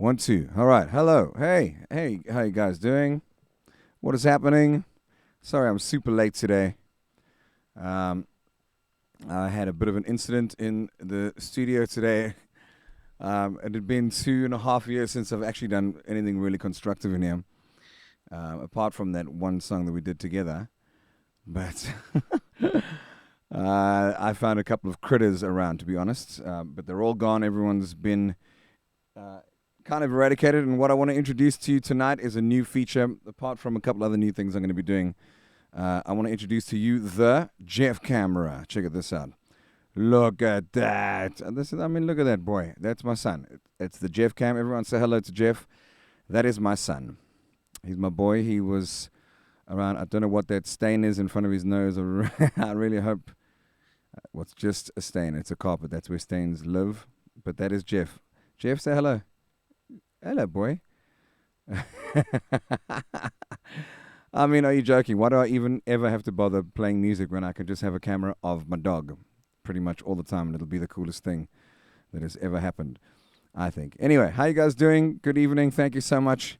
1, 2. All right. Hello. Hey. How you guys doing? What is happening? Sorry, I'm super late today. Um, I had a bit of an incident in the studio today. It had been 2.5 years since I've actually done anything really constructive in here, apart from that one song that we did together. But I found a couple of critters around, to be honest. But they're all gone. Everyone's been uh, kind of eradicated. And what I want to introduce to you tonight is a new feature, apart from a couple other new things I'm going to be doing. I want to introduce to you the Jeff camera. Check this out. Look at that. Look at that boy. That's my son. It's the Jeff cam. Everyone say hello to Jeff. That is my son. He's my boy. He was around. I don't know what that stain is in front of his nose. I really hope. What's just a stain? It's a carpet. That's where stains live. But that is Jeff. Jeff, say hello. Hello, boy. I mean, are you joking? Why do I even ever have to bother playing music when I can just have a camera of my dog pretty much all the time, and it'll be the coolest thing that has ever happened, I think. Anyway, how you guys doing? Good evening. Thank you so much.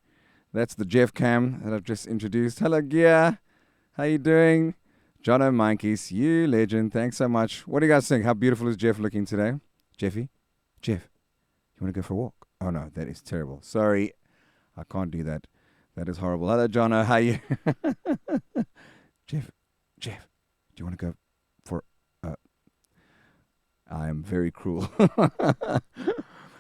That's the Jeff cam that I've just introduced. Hello, Gia. How you doing? John O'Monkeys, you legend. Thanks so much. What do you guys think? How beautiful is Jeff looking today? Jeffy? Jeff, you want to go for a walk? Oh, no, that is terrible. Sorry, I can't do that. That is horrible. Hello, Jono. How you? Jeff, do you want to go for... I am very cruel.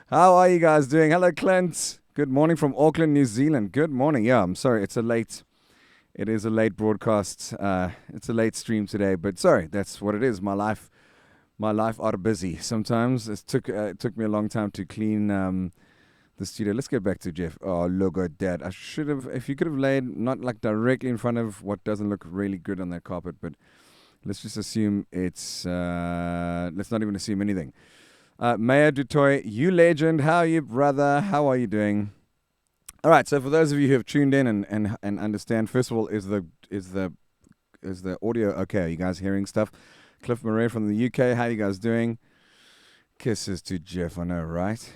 How are you guys doing? Hello, Clint. Good morning from Auckland, New Zealand. Good morning. Yeah, I'm sorry. It is a late broadcast. It's a late stream today, but sorry, that's what it is. My life are busy. Sometimes it took me a long time to clean the studio. Let's get back to Jeff. Oh, look at that. I should have, if you could have laid not like directly in front of what doesn't look really good on that carpet, but let's just assume it's, let's not even assume anything. Maya Dutoy, you legend. How are you, brother? How are you doing? All right. So for those of you who have tuned in and understand, first of all, is the audio okay? Are you guys hearing stuff? Cliff Murray from the UK. How you guys doing? Kisses to Jeff. I know, right?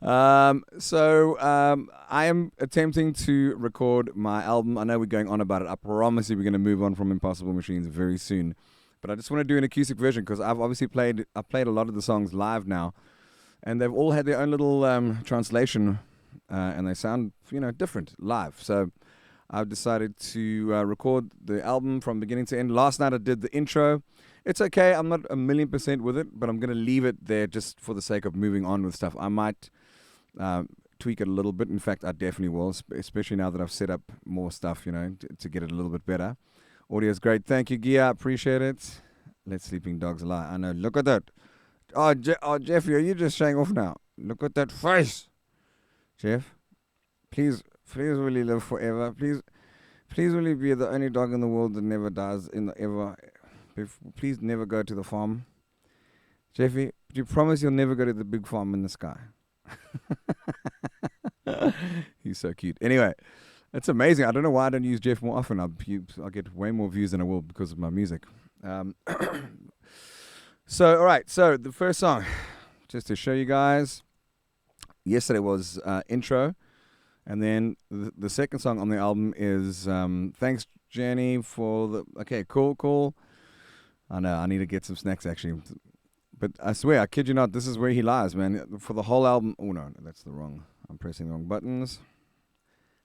I am attempting to record my album. I know we're going on about it. I promise you we're going to move on from Impossible Machines very soon. But I just want to do an acoustic version because I've obviously played a lot of the songs live now. And they've all had their own little translation. And they sound, different live. So I've decided to record the album from beginning to end. Last night I did the intro. It's okay. I'm not 1,000,000% with it, but I'm going to leave it there just for the sake of moving on with stuff. I might tweak it a little bit. In fact, I definitely will, especially now that I've set up more stuff, to get it a little bit better. Audio's great. Thank you, Gia. Appreciate it. Let sleeping dogs lie. I know. Look at that. Oh, Jeffy, are you just showing off now? Look at that face. Jeff, please will you live forever? Please will you be the only dog in the world that never dies ever. Please never go to the farm. Jeffy, do you promise you'll never go to the big farm in the sky? He's so cute. Anyway, it's amazing. I don't know why I don't use Jeff more often. I'll get way more views than I will because of my music. So, all right. So, the first song, just to show you guys, yesterday was intro. And then the second song on the album is Thanks, Jenny, for the... Okay, cool. I know, I need to get some snacks, actually. But I swear, I kid you not, this is where he lies, man. For the whole album... Oh, no, that's the wrong... I'm pressing the wrong buttons.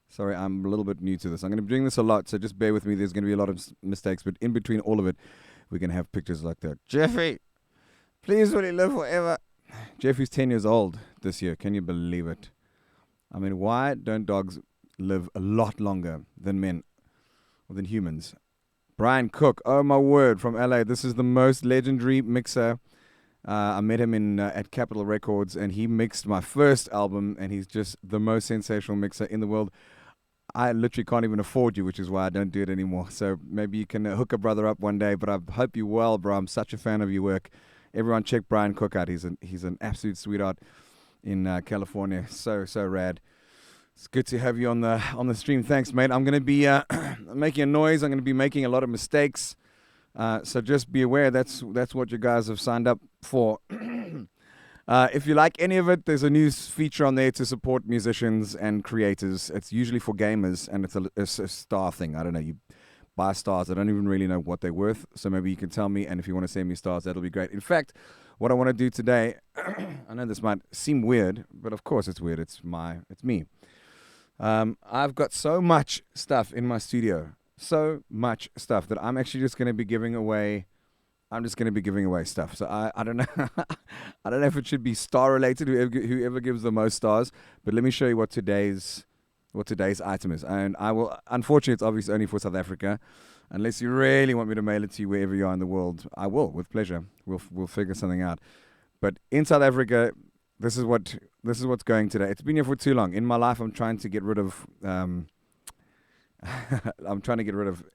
Sorry, I'm a little bit new to this. I'm going to be doing this a lot, so just bear with me. There's going to be a lot of mistakes, but in between all of it, we're going to have pictures like that. Jeffy, please will you live forever? Jeffy's 10 years old this year. Can you believe it? I mean, why don't dogs live a lot longer than men or than humans? Brian Cook, oh my word, from LA. This is the most legendary mixer. I met him at Capitol Records, and he mixed my first album, and he's just the most sensational mixer in the world. I literally can't even afford you, which is why I don't do it anymore. So maybe you can hook a brother up one day, but I hope you're well, bro. I'm such a fan of your work. Everyone check Brian Cook out. He's an absolute sweetheart in California. So rad. It's good to have you on the stream. Thanks, mate. I'm going to be making a noise. I'm going to be making a lot of mistakes. So just be aware that's what you guys have signed up for. If you like any of it, there's a new feature on there to support musicians and creators. It's usually for gamers, and it's a star thing. I don't know. You buy stars. I don't even really know what they're worth. So maybe you can tell me, and if you want to send me stars, that'll be great. In fact, what I want to do today, I know this might seem weird, but of course it's weird. It's me. I've got so much stuff in my studio, so much stuff that I'm actually just going to be giving away. I'm just going to be giving away stuff. So I don't know. I don't know if it should be star related, whoever gives the most stars. But let me show you what today's item is. And I will, unfortunately, it's obviously only for South Africa. Unless you really want me to mail it to you wherever you are in the world, I will, with pleasure. We'll figure something out. But in South Africa, this is what's going today. It's been here for too long. In my life, I'm trying to get rid of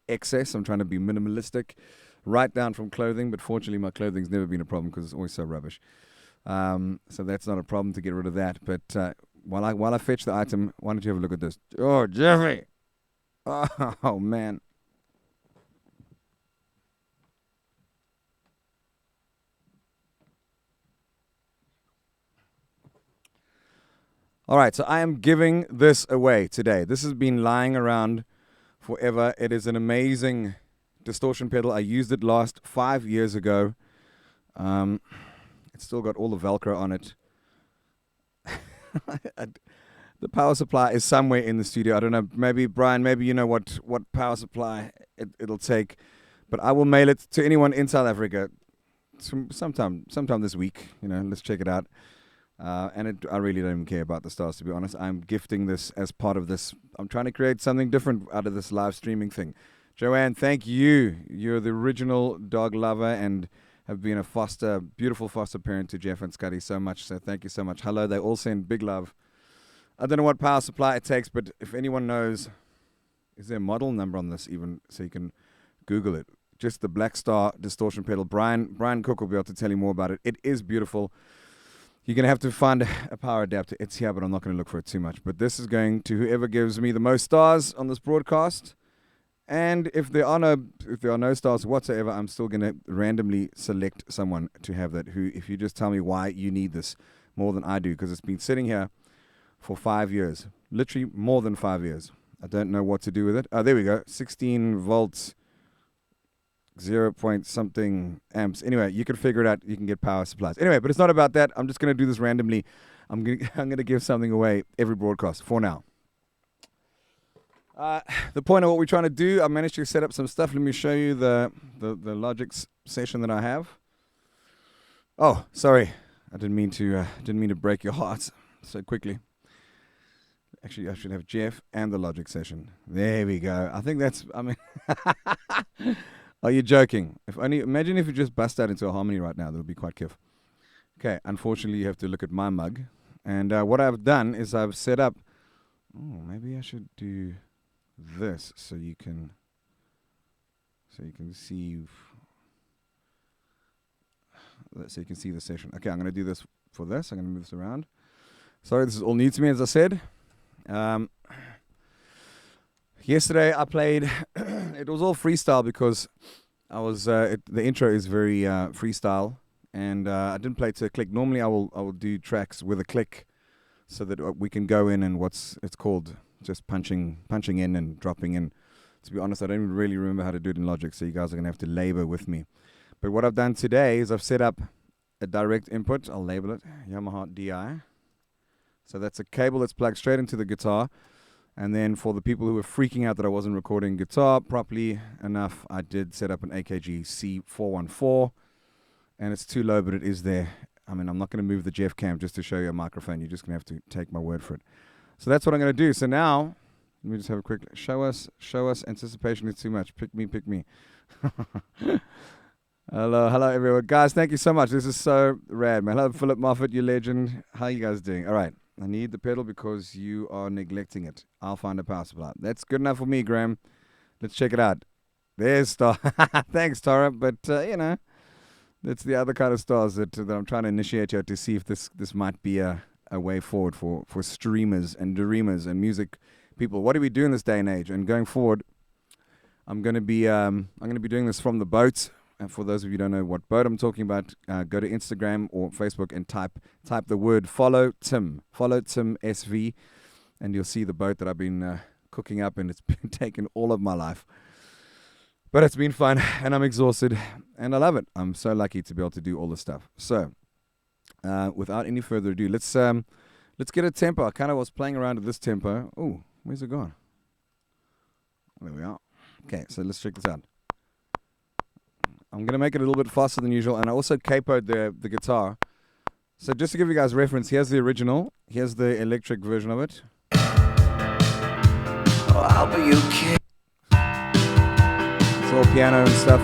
excess. I'm trying to be minimalistic. Right down from clothing, but fortunately my clothing's never been a problem because it's always so rubbish. So that's not a problem to get rid of that. But while I fetch the item, why don't you have a look at this? Oh, Jeffrey! Oh, man. All right, so I am giving this away today. This has been lying around forever. It is an amazing distortion pedal. I used it last 5 years ago. It's still got all the Velcro on it. The power supply is somewhere in the studio. I don't know. Maybe Brian. Maybe you know what power supply it'll take. But I will mail it to anyone in South Africa sometime this week. Let's check it out. I really don't even care about the stars, to be honest. I'm gifting this as part of this. I'm trying to create something different out of this live streaming thing. Joanne, thank you. You're the original dog lover and have been a beautiful foster parent to Jeff and Scotty so much. So thank you so much. Hello, they all send big love. I don't know what power supply it takes, but if anyone knows, is there a model number on this even so you can Google it? Just the Black Star distortion pedal. Brian Cook will be able to tell you more about it. It is beautiful. You're going to have to find a power adapter. It's here, but I'm not going to look for it too much. But this is going to whoever gives me the most stars on this broadcast. And if there are no stars whatsoever, I'm still going to randomly select someone to have that. Who, if you just tell me why you need this more than I do, because it's been sitting here for 5 years, literally more than 5 years. I don't know what to do with it. Oh, there we go. 16 volts, 0 point something amps. Anyway, you can figure it out. You can get power supplies. Anyway, but it's not about that. I'm just going to do this randomly. I'm going to give something away every broadcast for now. The point of what we're trying to do, I managed to set up some stuff. Let me show you the Logic session that I have. Oh, sorry, I didn't mean to break your hearts so quickly. Actually, I should have Jeff and the Logic session. There we go. I think that's. I mean, are you joking? Imagine if you just bust out into a harmony right now. That would be quite kiff. Okay, unfortunately, you have to look at my mug. And what I've done is I've set up. Oh, maybe I should do this so you can see the session. Okay, I'm going to do this for this. I'm going to move this around. Sorry, this is all new to me, as I said. Yesterday I played it was all freestyle because I was the intro is very freestyle, and I didn't play to a click. Normally I will do tracks with a click so that we can go in and it's called just punching in and dropping in. To be honest, I don't even really remember how to do it in Logic, so you guys are going to have to labor with me. But what I've done today is I've set up a direct input. I'll label it Yamaha DI. So that's a cable that's plugged straight into the guitar. And then for the people who were freaking out that I wasn't recording guitar properly enough, I did set up an AKG C414. And it's too low, but it is there. I mean, I'm not going to move the Jeff cam just to show you a microphone. You're just going to have to take my word for it. So that's what I'm going to do. So now, let me just have a quick show us. Anticipation is too much. Pick me. Hello everyone. Guys, thank you so much. This is so rad, man. Hello, Philip Moffat, you legend. How you guys doing? All right. I need the pedal because you are neglecting it. I'll find a power supply. That's good enough for me, Graham. Let's check it out. There's Star. Thanks, Tara. But, that's the other kind of stars that I'm trying to initiate here to see if this might be a way forward for streamers and dreamers and music people. What do we do in this day and age? And going forward, I'm going to be doing this from the boat. And for those of you who don't know what boat I'm talking about, go to Instagram or Facebook and type the word follow Tim SV, and you'll see the boat that I've been cooking up, and it's been taking all of my life. But it's been fun, and I'm exhausted, and I love it. I'm so lucky to be able to do all this stuff. So, without any further ado, let's get a tempo. I kind of was playing around with this tempo. Oh, where's it gone? There we are. Okay, so let's check this out. I'm going to make it a little bit faster than usual, and I also capoed the guitar. So just to give you guys reference, here's the original. Here's the electric version of it. Oh, I'll be okay. It's all piano and stuff.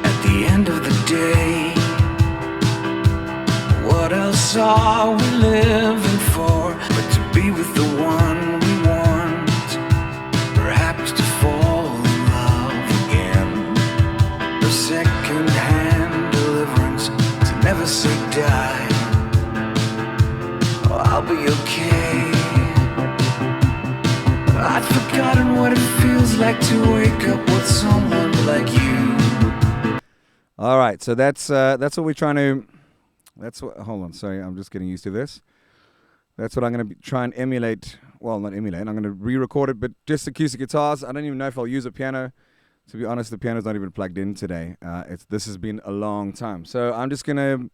At the end of the day, what else are we living for but to be with the one we want? Perhaps to fall in love again. A second-hand deliverance to never say die. Oh, I'll be okay. I'd forgotten what it feels like to wake up with someone like you. All right, so that's what we're trying to. That's what. Hold on, sorry, I'm just getting used to this. That's what I'm going to try and emulate. Well, not emulate. I'm going to re-record it, but just acoustic guitars. I don't even know if I'll use a piano. To be honest, the piano's not even plugged in today. This has been a long time, so I'm just going to.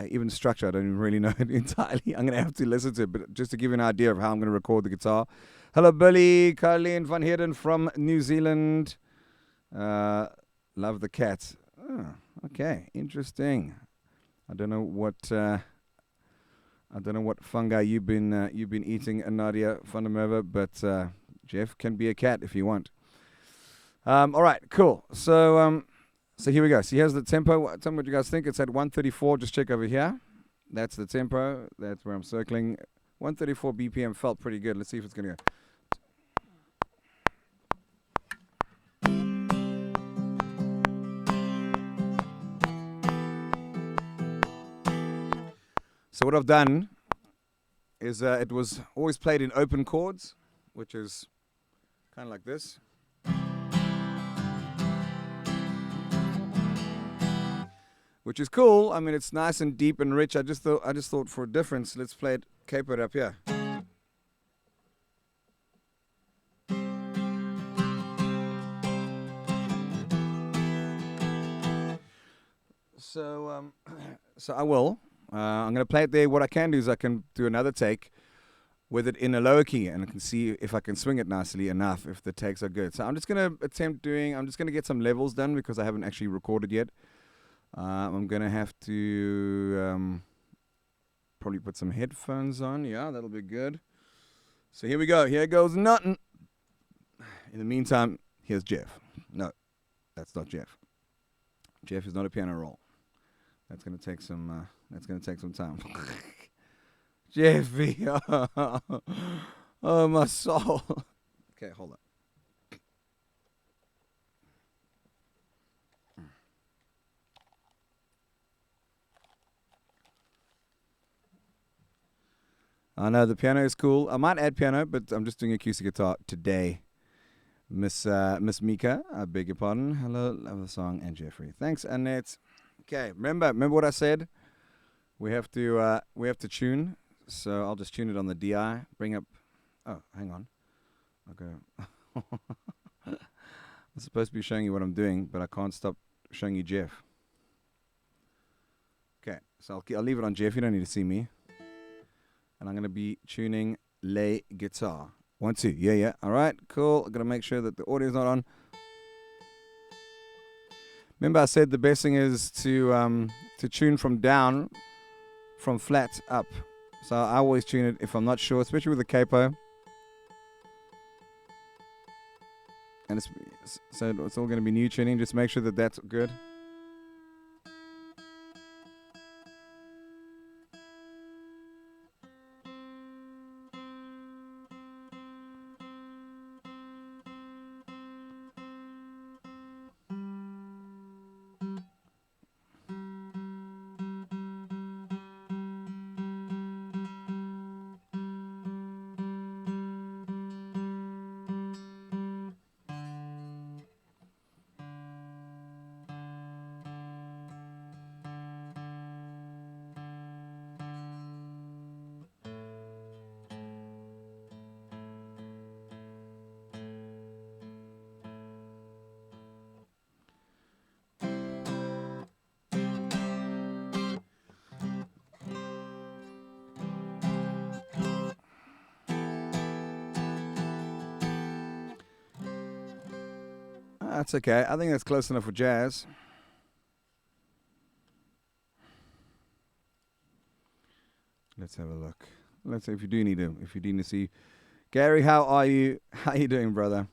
Even structure, I don't even really know it entirely. I'm going to have to listen to it, but just to give you an idea of how I'm going to record the guitar. Hello, Billy, Carleen Van Heerden from New Zealand. Love the cat. Oh, okay, interesting. I don't know what fungi you've been eating, Nadia Vandermerwe, but Jeff can be a cat if you want. All right, cool. So here we go. So here's the tempo. Tell me what you guys think. It's at 134. Just check over here. That's the tempo. That's where I'm circling. 134 BPM felt pretty good. Let's see if it's gonna go. So what I've done is it was always played in open chords, which is kind of like this. Which is cool. I mean, it's nice and deep and rich. I just thought for a difference, let's play it capoed up here. So I will. I'm going to play it there. What I can do is I can do another take with it in a lower key, and I can see if I can swing it nicely enough, if the takes are good. So I'm just going to I'm just going to get some levels done because I haven't actually recorded yet. I'm going to have to probably put some headphones on. Yeah, that'll be good. So here we go. Here goes nothing. In the meantime, here's Jeff. No, that's not Jeff. Jeff is not a piano roll. That's going to take some time. Jeffy. Oh, my soul. Okay, hold on. I know the piano is cool. I might add piano, but I'm just doing acoustic guitar today. Miss Mika, I beg your pardon. Hello, love the song, and Jeffrey. Thanks, Annette. Okay, remember what I said? We have to tune. So I'll just tune it on the DI. Bring up. Oh, hang on. Okay. I'm supposed to be showing you what I'm doing, but I can't stop showing you Jeff. Okay, so I'll leave it on Jeff. You don't need to see me. And I'm going to be tuning lay guitar. 1, 2. Yeah. All right, cool. I'm going to make sure that the audio's not on. Remember I said the best thing is to tune from down, from flat up. So I always tune it if I'm not sure, especially with the capo. And it's all going to be new tuning. Just make sure that that's good. That's okay. I think that's close enough for jazz. Let's have a look. Let's see if you do need to see. Gary, how are you? How you doing, brother?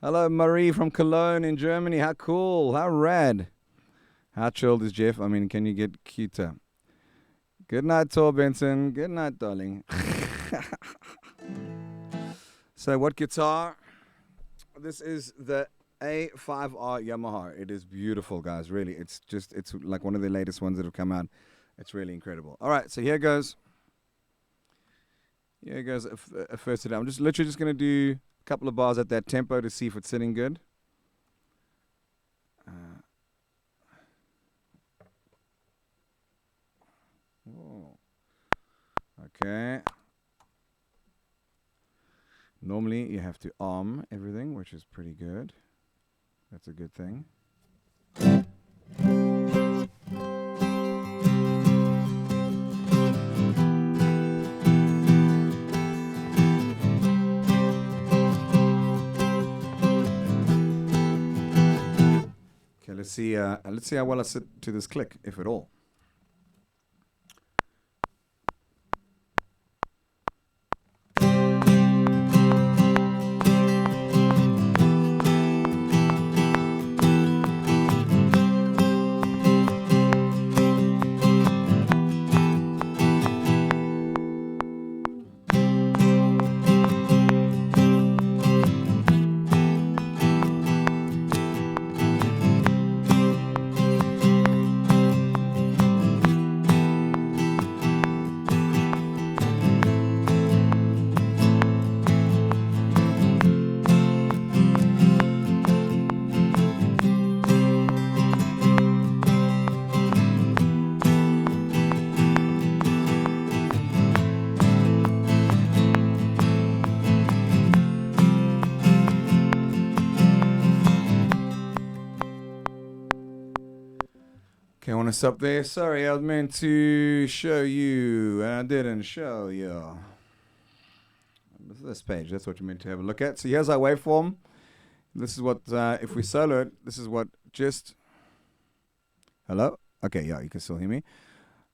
Hello, Marie from Cologne in Germany. How cool. How rad. How chilled is Jeff? I mean, can you get cuter? Good night, Tor Benson. Good night, darling. So what guitar? This is the A5R Yamaha. It is beautiful, guys. Really, it's like one of the latest ones that have come out. It's really incredible. All right, so here goes. Here goes a first hit. I'm literally just going to do a couple of bars at that tempo to see if it's sitting good. Okay. Normally you have to arm everything, which is pretty good. That's a good thing. Okay, let's see how well I sit to this click, if at all. Okay, I want to stop there. Sorry, I was meant to show you, and I didn't show you. This page, that's what you're meant to have a look at. So here's our waveform. This is what, if we solo it, this is what just... Hello? Okay, yeah, you can still hear me.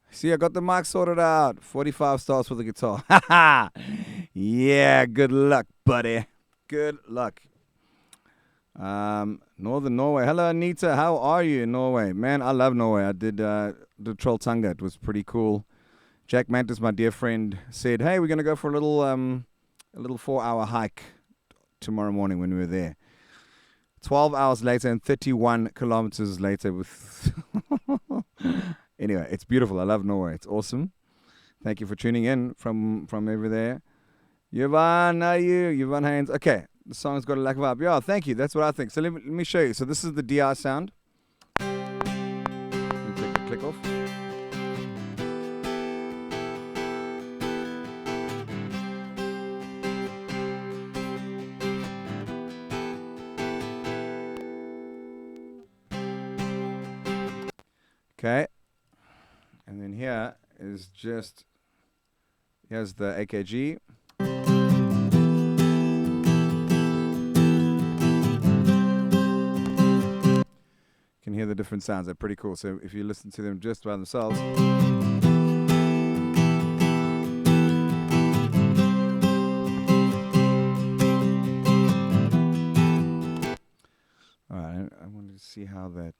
See, I got the mic sorted out. 45 stars for the guitar. Yeah, good luck, buddy. Good luck. Northern Norway. Hello, Anita. How are you in Norway? Man, I love Norway. I did the Trolltunga. It was pretty cool. Jack Mantis, my dear friend, said, hey, we're going to go for a little 4-hour hike tomorrow morning when we were there. 12 hours later and 31 kilometers later with... Anyway, it's beautiful. I love Norway. It's awesome. Thank you for tuning in from over there. Yvonne, how are you? Yvonne Haynes. Okay, the song's got a lack of vibe. Yeah, thank you. That's what I think. So let me show you. So this is the DI sound. Let me take the click off. Okay. And then here is here's the AKG. You can hear the different sounds. They're pretty cool. So if you listen to them just by themselves. All right, I wanted to see how that...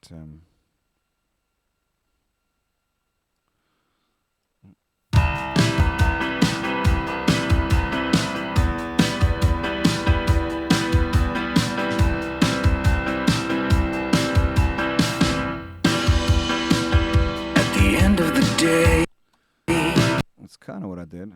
Day. That's kind of what I did.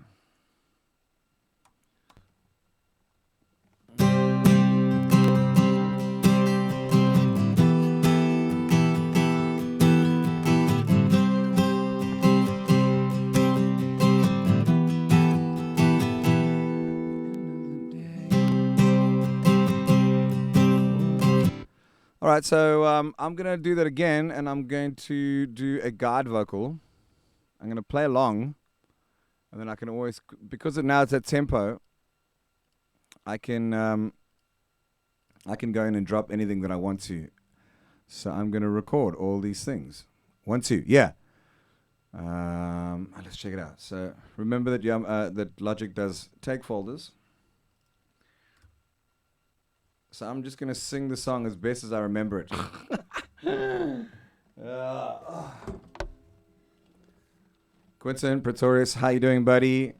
All right, so I'm going to do that again, and I'm going to do a guide vocal. I'm going to play along, and then I can always, because now it's at tempo, I can I can go in and drop anything that I want to. So I'm going to record all these things. 1, 2, yeah. Let's check it out. So remember that that Logic does take folders. So I'm just going to sing the song as best as I remember it. Quinton, Pretorius, how you doing, buddy?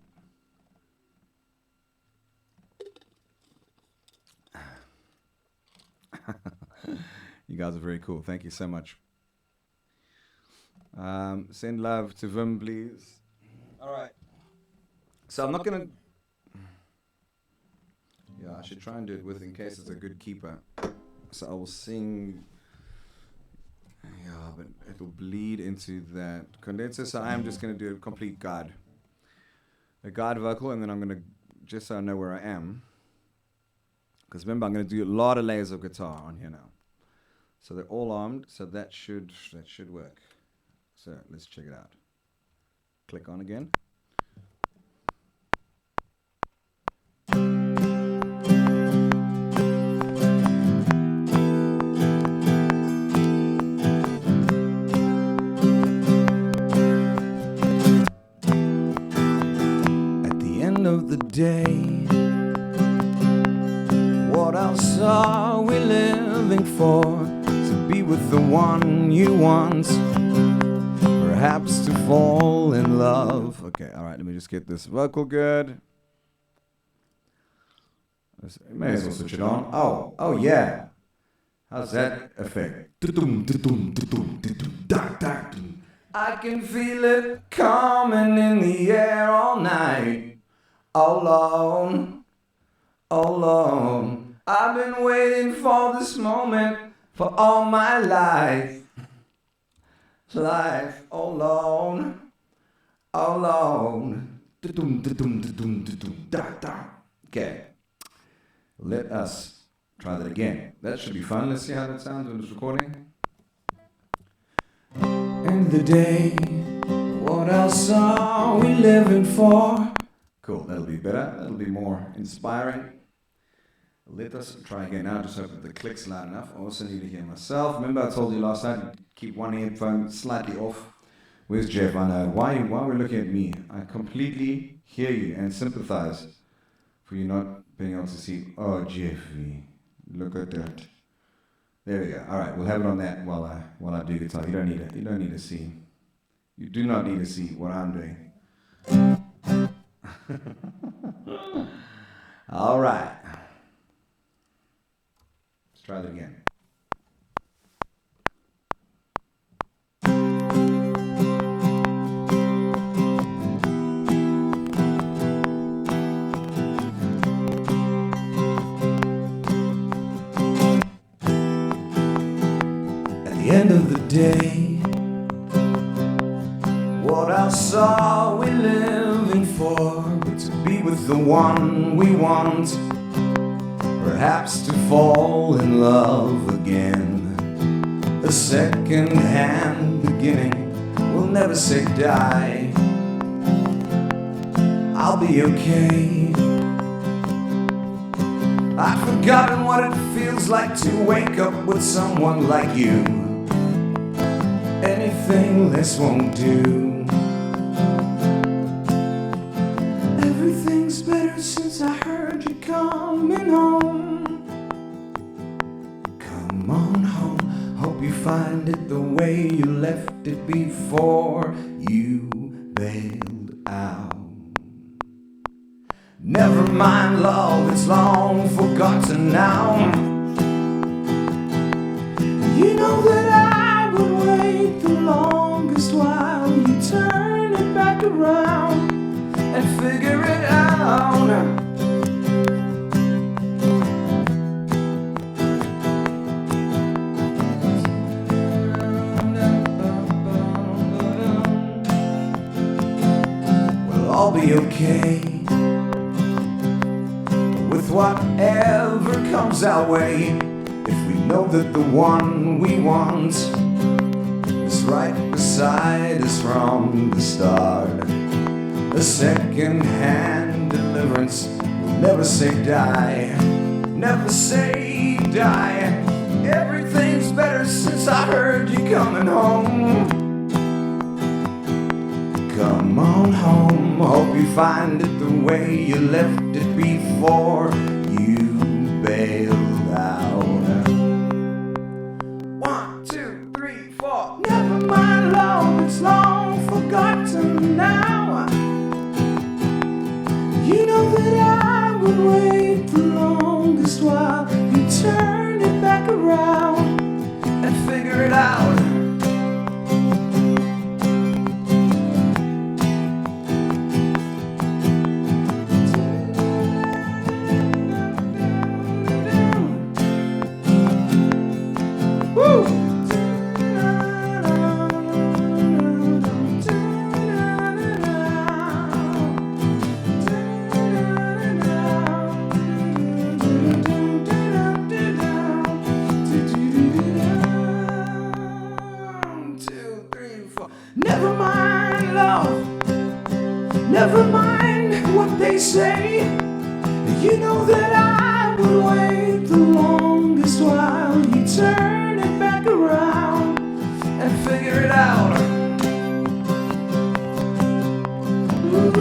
You guys are very cool. Thank you so much. Send love to Vim, please. All right. So I'm not going to... Yeah, I should try and do it with in case it's a good keeper. So I will sing... Yeah, but it will bleed into that condenser. So I am just going to do a complete guide. A guide vocal, and then I'm going to... Just so I know where I am. Because remember, I'm going to do a lot of layers of guitar on here now. So they're all armed, so that should work. So let's check it out. Click on again. At the end of the day, what else are we living for? To be with the one you want, perhaps to fall in love. Okay, all right, let me just get this vocal good. May as well switch it on. Oh yeah. How's that effect? I can feel it coming in the air all night. Alone. I've been waiting for this moment for all my life. Alone. Okay. Let us try that again. That should be fun. Let's see how that sounds when it's recording. End of the day, what else are we living for? Cool, that'll be better. That'll be more inspiring. Let us try again now. Just hope that the click's loud enough. I also need to hear myself. Remember I told you last night, keep one headphone slightly off. Where's Jeff? I know. Why are we looking at me? I completely hear you and sympathize for you not being able to see. Oh, Jeffy, look at that. There we go. All right, we'll have it on that while I do guitar. You don't need to see. You do not need to see what I'm doing. All right. Let's try that again. At the end of the day, what else are we living for but to be with the one we want, perhaps to fall in love again. A second-hand beginning will never say die. I'll be okay. I've forgotten what it feels like to wake up with someone like you. Anything less won't do. Everything's better since I heard you coming home. Come on home. Hope you find it the way you left it before you bailed out. Never mind love, it's long forgotten now. You know that I would wait the longest while you turn it back around and figure it out. We'll all be okay with whatever comes our way, if we know that the one we want is right beside us from the start. A second-hand deliverance will never say die. never say die. Everything's better since I heard you coming home. Come on home, hope you find it the way you left it before you bailed out. 1, 2, 3, 4. Never mind, love, it's long forgotten now. You know that I would wait the longest while you turn it back around and figure it out. Never mind, love, never mind what they say. You know that I would wait the longest while you turn it back around and figure it out. Ooh.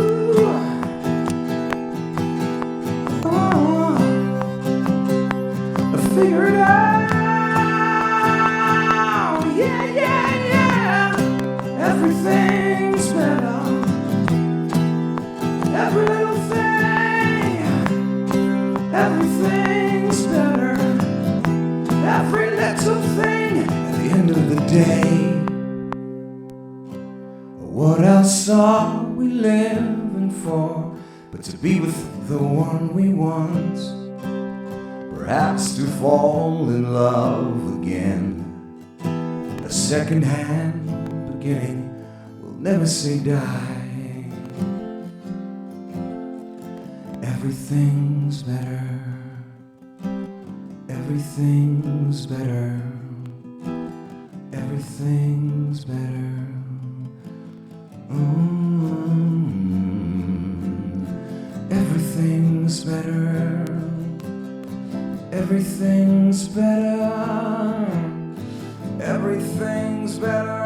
Oh. Figure it out. Yeah, yeah, yeah. Everything's better. Every little thing. Everything's better. Every little thing. At the end of the day, what else are we living for but to be with the one we want? Perhaps to fall in love again. A second-hand beginning will never say die. Everything's better. Everything's better. Everything's better. Everything's better. Everything's better. Everything's better.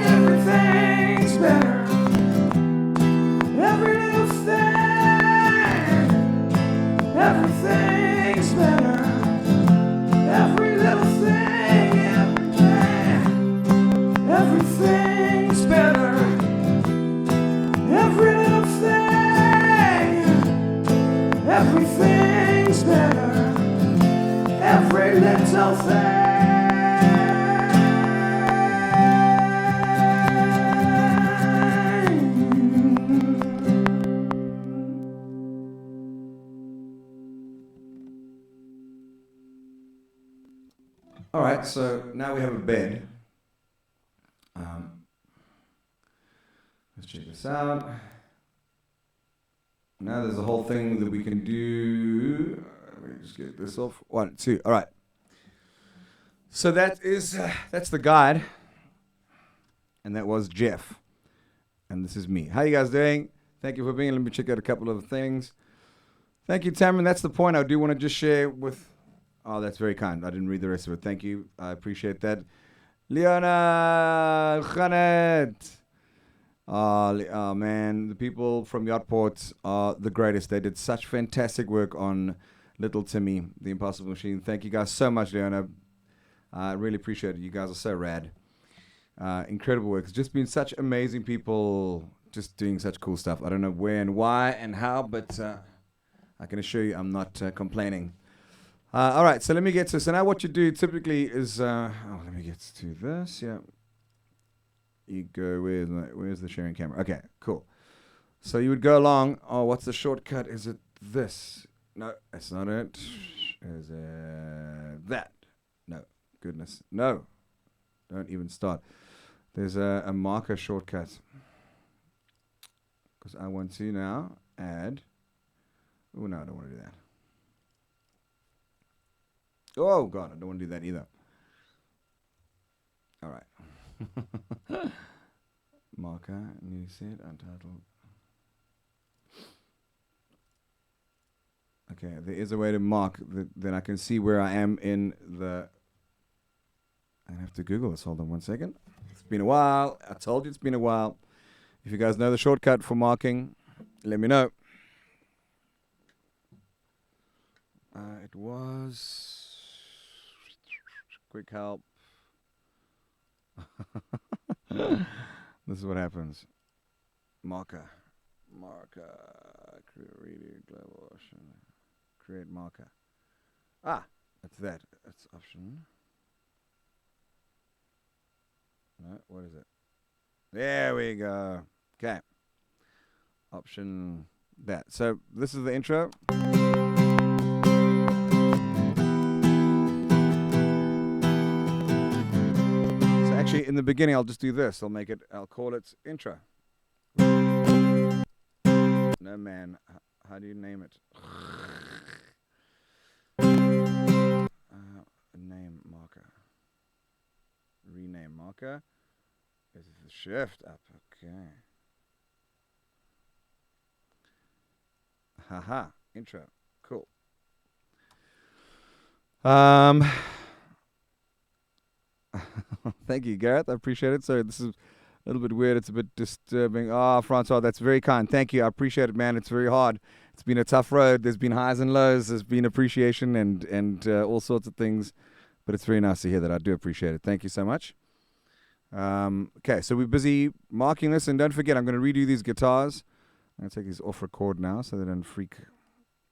Everything's better. Every little thing. Everything's better. Every little thing. Everything's better. Every little thing. Everything's better. Every little thing. All right, so now we have a bed. Let's check this out. Now there's a whole thing that we can do. Let me just get this off. 1, 2. All right. So that is that's the guide, and that was Jeff, and this is me. How you guys doing? Thank you for being. Let me check out a couple of things. Thank you, Tamron. That's the point. I do want to just share with. Oh, that's very kind. I didn't read the rest of it. Thank you. I appreciate that. Leona, Khanet. Oh, man, the people from Yachtport are the greatest. They did such fantastic work on Little Timmy, the Impossible Machine. Thank you guys so much, Leona. I really appreciate it. You guys are so rad. Incredible work. It's just been such amazing people just doing such cool stuff. I don't know where and why and how, but I can assure you I'm not complaining. All right, so let me get to. So now what you do typically is. Let me get to this. Yeah. You go, where's the sharing camera? Okay, cool. So you would go along. Oh, what's the shortcut? Is it this? No, that's not it. Is it that? No, goodness. No, don't even start. There's a marker shortcut. Because I want to now add. Oh, no, I don't want to do that. Oh, God, I don't want to do that either. All right. Marker. marker, new set, untitled. Okay, there is a way to mark then I can see where I am in the. I have to Google this. Hold on 1 second. It's been a while. I told you it's been a while. If you guys know the shortcut for marking, let me know. It was quick help. This is what happens. Marker. Create global option. Create marker. That's that. That's option. No, what is it? There we go. Okay. Option that. So this is the intro. So actually in the beginning I'll just do this. I'll call it intro. No man. How do you name it? Name marker. Rename marker. This is the shift up. Okay. Haha. Intro. Cool. Thank you, Gareth. I appreciate it. Sorry, this is a little bit weird. It's a bit disturbing. Francois, that's very kind. Thank you. I appreciate it, man. It's very hard. It's been a tough road. There's been highs and lows. There's been appreciation and all sorts of things. But it's very nice to hear that. I do appreciate it. Thank you so much. Okay, so we're busy marking this. And don't forget, I'm going to redo these guitars. I'm going to take these off record now so they don't freak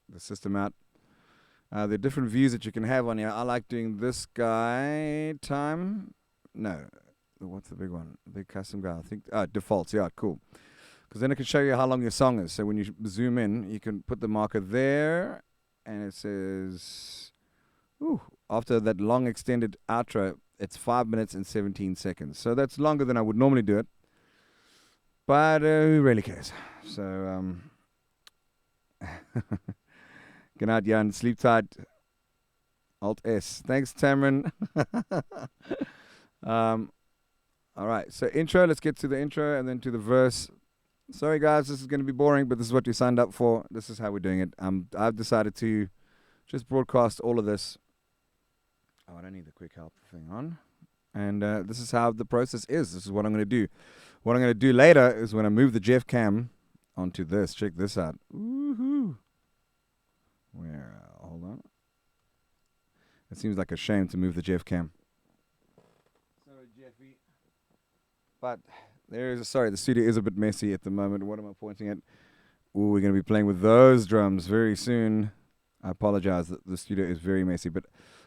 the system out. There are different views that you can have on here. I like doing this guy time. No. What's the big one? The custom guy. I think defaults. Yeah, cool. Because then it can show you how long your song is. So when you zoom in, you can put the marker there. And it says, after that long extended outro, it's 5 minutes and 17 seconds. So that's longer than I would normally do it. But who really cares? So, good night, Jan. Sleep tight. Alt S. Thanks, Tamron. All right. So intro. Let's get to the intro and then to the verse. Sorry, guys. This is going to be boring, but this is what you signed up for. This is how we're doing it. I've decided to just broadcast all of this. I don't need the quick help thing on. And this is how the process is. This is what I'm going to do. What I'm going to do later is when I move the Jeff cam onto this. Check this out. Woohoo. Hold on. It seems like a shame to move the Jeff cam. Sorry, Jeffy. But the studio is a bit messy at the moment. What am I pointing at? We're going to be playing with those drums very soon. I apologize that the studio is very messy, but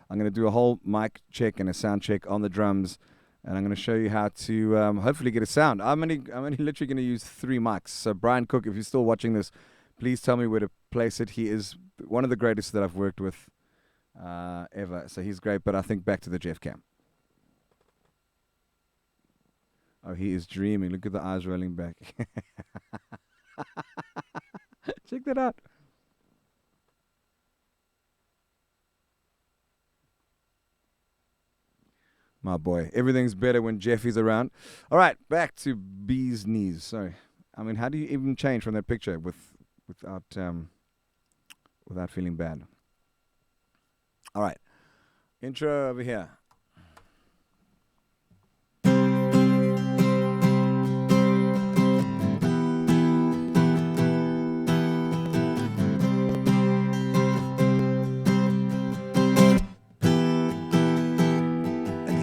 I'm going to do a whole mic check and a sound check on the drums, and I'm going to show you how to hopefully get a sound. I'm only literally going to use 3 mics. So Brian Cook, if you're still watching this, please tell me where to place it. He is one of the greatest that I've worked with ever. So he's great, but I think back to the Jeff cam. Oh, he is dreaming. Look at the eyes rolling back. Check that out. My boy. Everything's better when Jeffy's around. All right, back to Bee's Knees. Sorry. I mean, how do you even change from that picture without feeling bad? All right. Intro over here.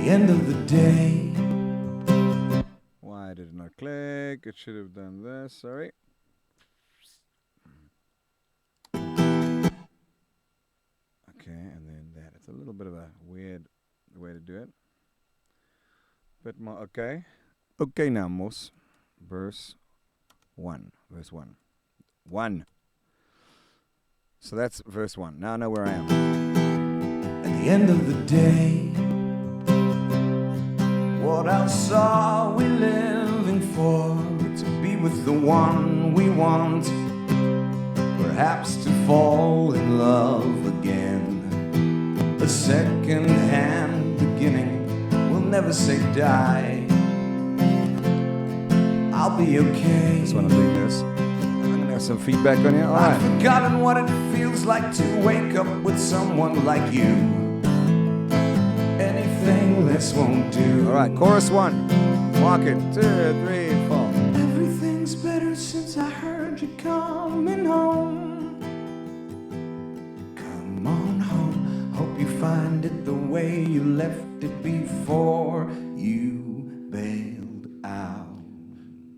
End of the day. Why did it not click? It should have done this. Sorry. Okay, and then that. It's a little bit of a weird way to do it. Bit more. Okay. Okay, now, Moss. Verse 1. Verse 1. 1. So that's verse 1. Now I know where I am. At the end of the day, what else are we living for? To be with the one we want, perhaps to fall in love again. A second-hand beginning will never say die. I'll I'll be okay. This one I'm doing this. I'm gonna have some feedback on here. All I've right. forgotten what it feels like to wake up with someone like you. Anything less won't do. All right, chorus 1. Mark it. 2, 3, 4. Everything's better since I heard you coming home. Come on home. Hope you find it the way you left it before you bailed out.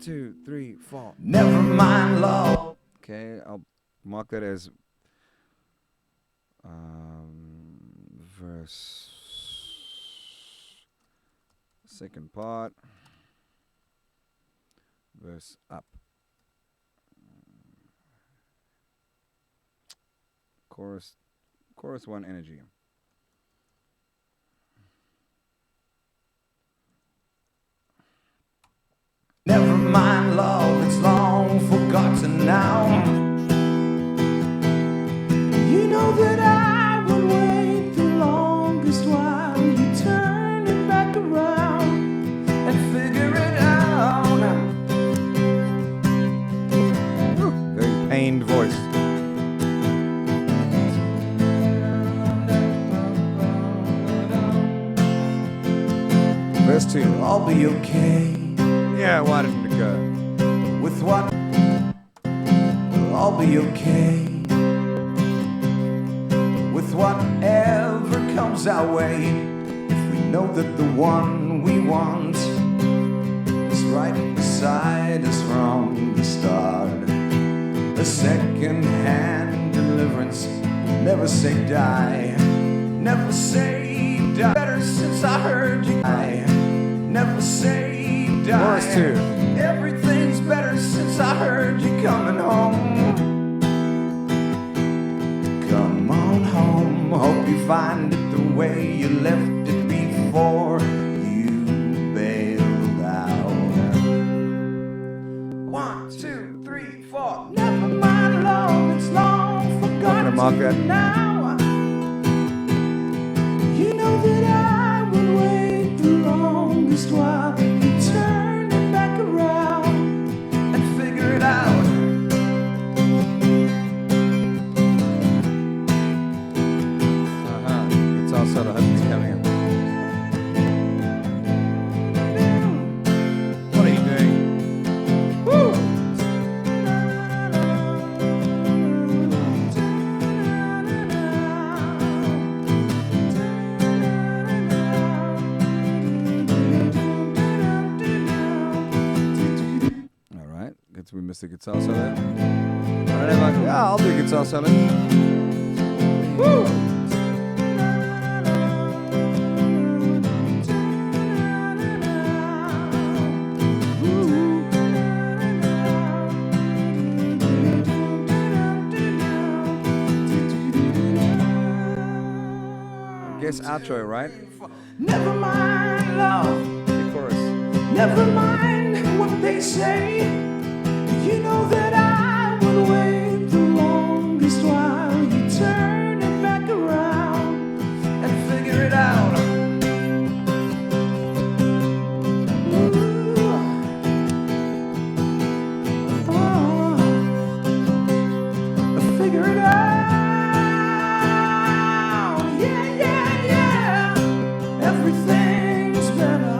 2, 3, 4. Never mind, love. Okay, I'll mark that as verse. Second part. Verse up. Chorus 1 energy. Never mind, love, it's long forgotten now. You know that I would wait the longest while you turn it back around and figure it out. Very pained voice. Verse 2. I'll be okay. Yeah, why didn't it go? With what? I'll be okay. With whatever comes our way, if we know that the one we want is right beside us from the start. A second-hand deliverance, never say die, never say die. Better since I heard you die, never say die. Chorus 2. Everything's better since I heard you coming home. Come on home, hope you find it the way you left it before you bailed out. 1, 2, 3, 4. Never mind, love, it's long forgotten mark that. now. You know that I would wait the longest while you turn it back around and figure it out. Guitar solo, I hope it's coming in. What are you doing? Woo! Alright, guess we missed the guitar solo. Yeah, I'll do guitar solo. Woo! Guess outro, right? Never mind, love. The chorus. Never mind what they say. You know that I would wait the longest while you turn it back around and figure it out. Ooh. Oh. Figure it out. Yeah, yeah, yeah. Everything's better.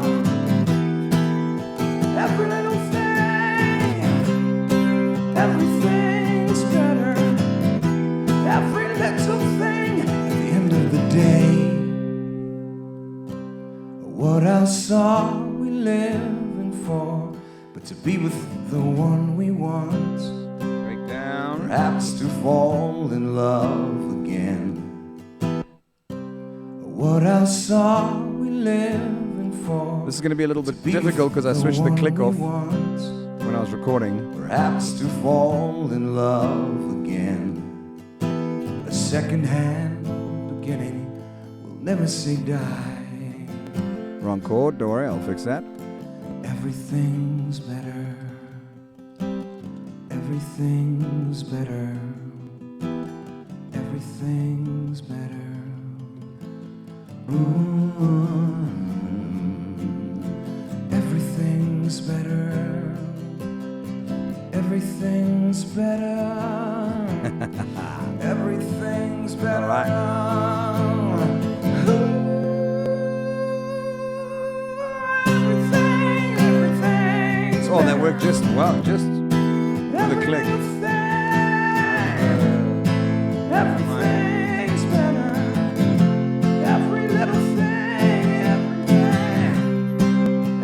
Every little thing, everything's better. Every little thing. At the end of the day, what else are we living for but to be with the one we want? Break down. Perhaps to fall in love again. What else are we living for? This is going to be a little bit Be difficult because I the switched the one click we off want. when I was recording. Perhaps to fall in love again. A second-hand beginning will never say die. Wrong chord, don't worry, I'll fix that. Everything's better. Everything's better. Everything's better. Everything's better. Everything's better. Everything's better. All right. Everything's Oh, that worked just well, just with a click. Everything's better. Every little thing,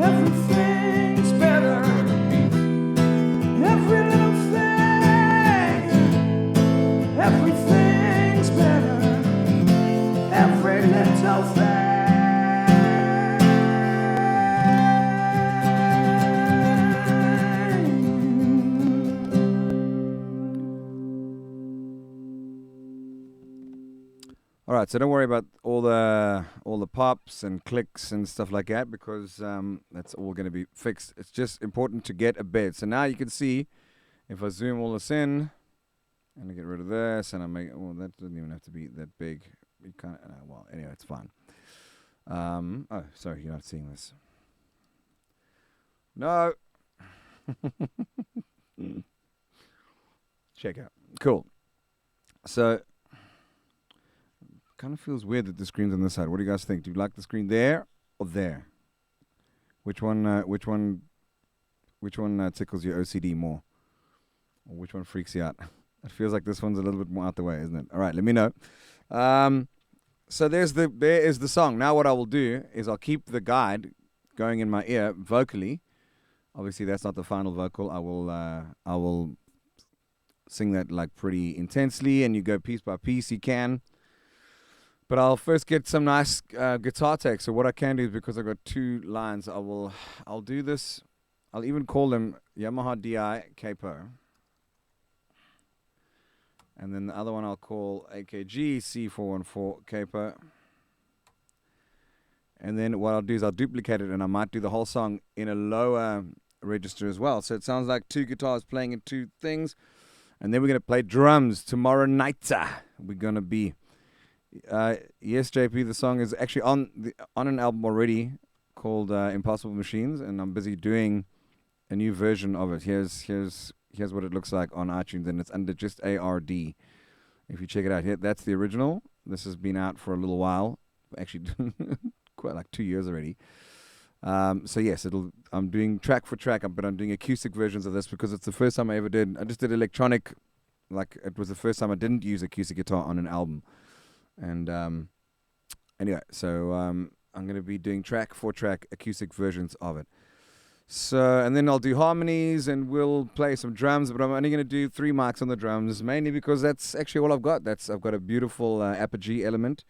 everything's better. Every little thing, everything's better. Every little thing. All right, so don't worry about all the pops and clicks and stuff like that, because that's all going to be fixed. It's just important to get a bed. So now you can see, if I zoom all this in, and I get rid of this, and I make, well, that doesn't even have to be that big. You can't. Well, anyway, it's fine. Oh, sorry, you're not seeing this. No. Check out. Cool. So, kind of feels weird that the screen's on this side. What do you guys think? Do you like the screen there or there? Which one tickles your OCD more? Or which one freaks you out? It feels like this one's a little bit more out the way, isn't it? All right, let me know. So there is the song. Now what I will do is I'll keep the guide going in my ear vocally. Obviously that's not the final vocal. I will sing that like pretty intensely, and you go piece by piece. You can. But I'll first get some nice guitar takes. So what I can do is, because I've got two lines, I'll do this. I'll even call them Yamaha DI Capo. And then the other one I'll call AKG C414 Capo. And then what I'll do is I'll duplicate it, and I might do the whole song in a lower register as well. So it sounds like two guitars playing in two things. And then we're going to play drums tomorrow night. We're going to be... yes, JP, the song is actually on an album already called Impossible Machines, and I'm busy doing a new version of it. Here's what it looks like on iTunes, and it's under just ARD. If you check it out, here, that's the original. This has been out for a little while, actually quite like 2 years already. So yes, I'm doing track for track, but I'm doing acoustic versions of this because it's the first time I ever did. I just did electronic, like it was the first time I didn't use acoustic guitar on an album. And anyway, so I'm going to be doing track for track acoustic versions of it. So, and then I'll do harmonies, and we'll play some drums, but I'm only going to do 3 mics on the drums, mainly because that's actually all I've got. I've got a beautiful Apogee Element.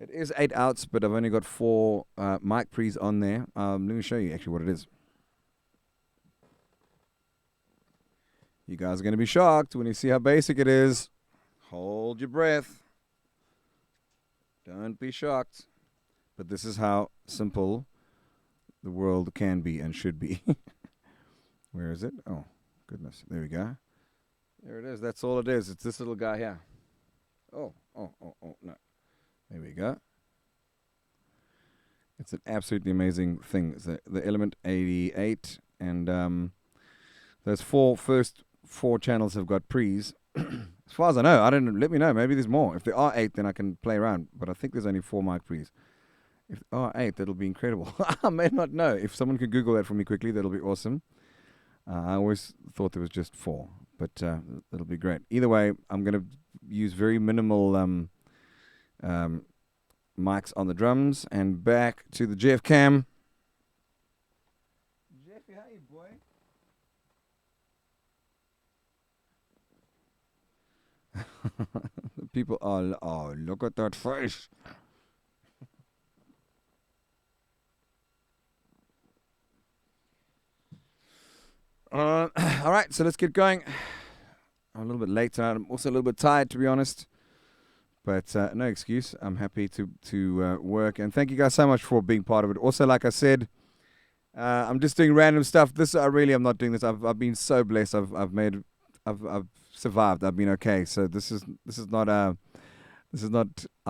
It is 8 outs, but I've only got 4 mic pre's on there. Let me show you actually what it is. You guys are going to be shocked when you see how basic it is. Hold your breath. Don't be shocked. But this is how simple the world can be and should be. Where is it? Oh, goodness. There we go. There it is. That's all it is. It's this little guy here. Oh, no. There we go. It's an absolutely amazing thing. It's the Element 88, and those first four channels have got pre's. As far as I know, I don't. Let me know. Maybe there's more. If there are 8, then I can play around. But I think there's only 4 mic pre's. If there are 8, that'll be incredible. I may not know. If someone could Google that for me quickly, that'll be awesome. I always thought there was just 4, but that'll be great. Either way, I'm going to use very minimal mics on the drums, and back to the Jeff Cam. Jeffy, how you, boy? People are, oh, look at that face. All right, so let's get going. I'm a little bit late tonight. I'm also a little bit tired, to be honest. But no excuse. I'm happy to work. And thank you guys so much for being part of it. Also, like I said, I'm just doing random stuff. I'm not doing this. I've been so blessed. I've survived. I've been okay. So this is not I'm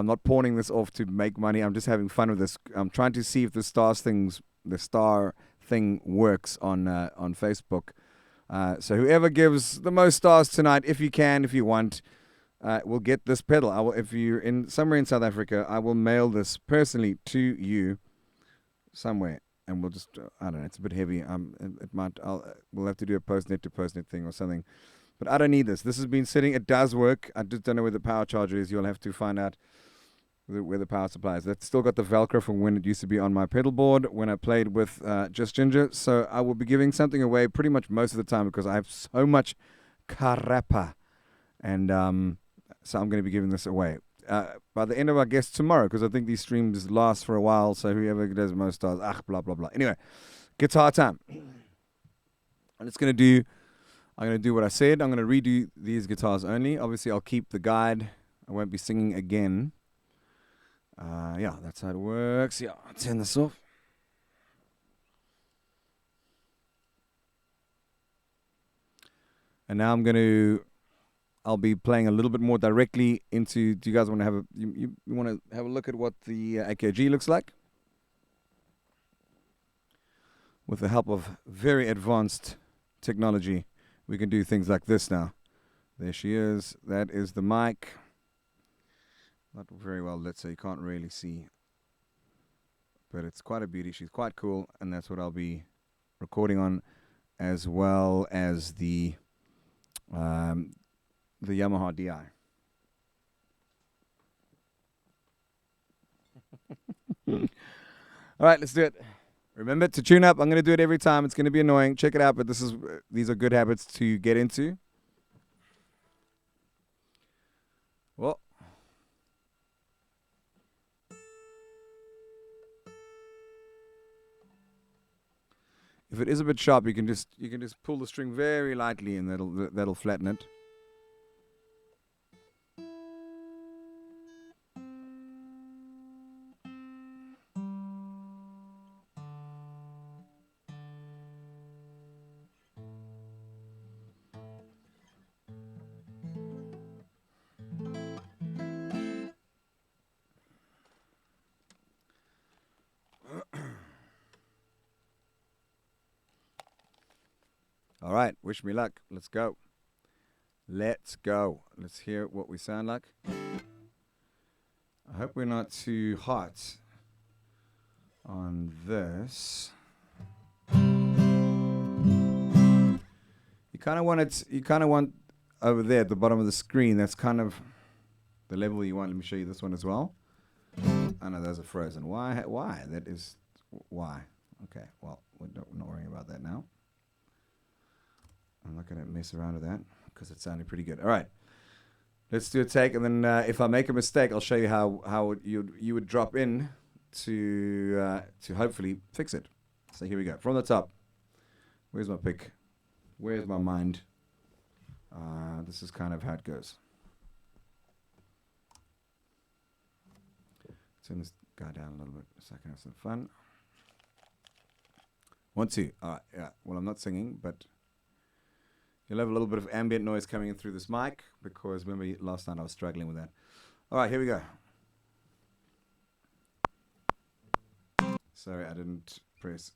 not pawning this off to make money. I'm just having fun with this. I'm trying to see if the star thing works on Facebook. So whoever gives the most stars tonight, if you can, if you want, will get this pedal. I will, if you're in somewhere in South Africa, I will mail this personally to you somewhere, and we'll just I don't know. It's a bit heavy. It might. We'll have to do a postnet to postnet thing or something. But I don't need this. This has been sitting. It does work. I just don't know where the power charger is. You'll have to find out where the power supply is. That's still got the Velcro from when it used to be on my pedal board when I played with Just Ginger. So I will be giving something away pretty much most of the time because I have so much karapa. And so I'm going to be giving this away. By the end of, I guess, tomorrow, because I think these streams last for a while. So whoever does the most stars, blah, blah, blah. Anyway, guitar time. I'm going to do what I said. I'm going to redo these guitars only. Obviously, I'll keep the guide. I won't be singing again. Yeah, that's how it works. Yeah, I'll turn this off. And now I'll be playing a little bit more directly into. Do you guys want to have you want to have a look at what the AKG looks like? With the help of very advanced technology, we can do things like this now. There she is. That is the mic. Not very well lit, so you can't really see. But it's quite a beauty. She's quite cool, and that's what I'll be recording on, as well as the Yamaha DI. All right, let's do it. Remember to tune up. I'm going to do it every time. It's going to be annoying. Check it out, but these are good habits to get into. Well, if it is a bit sharp, you can just pull the string very lightly, and that'll flatten it. All right, wish me luck. Let's go. Let's go. Let's hear what we sound like. I hope we're not too hot on this. You kind of want over there at the bottom of the screen. That's kind of the level you want. Let me show you this one as well. I know those are frozen. Why? Why? That is why. Okay. Well, we're not worrying about that now. I'm not going to mess around with that because it sounded pretty good. All right, let's do a take, and then if I make a mistake, I'll show you how you would drop in to hopefully fix it. So here we go. From the top. Where's my pick? Where's my mind? This is kind of how it goes. Turn this guy down a little bit so I can have some fun. 1, 2. All right, yeah. Well, I'm not singing, but you'll have a little bit of ambient noise coming in through this mic because remember last night I was struggling with that. All right, here we go. Sorry, I didn't press.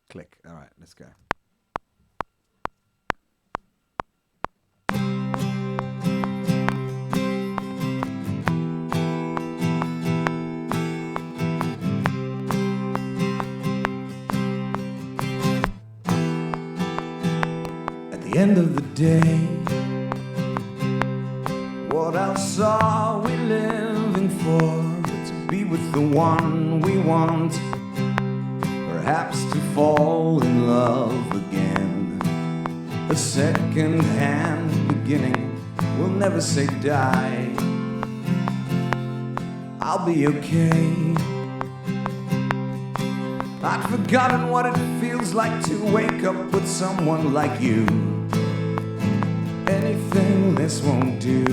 Click. All right, let's go. End of the day, what else are we living for? To be with the one we want, perhaps to fall in love again. A second-hand beginning will never say die. I'll be okay. I'd forgotten what it feels like to wake up with someone like you. Anything this won't do.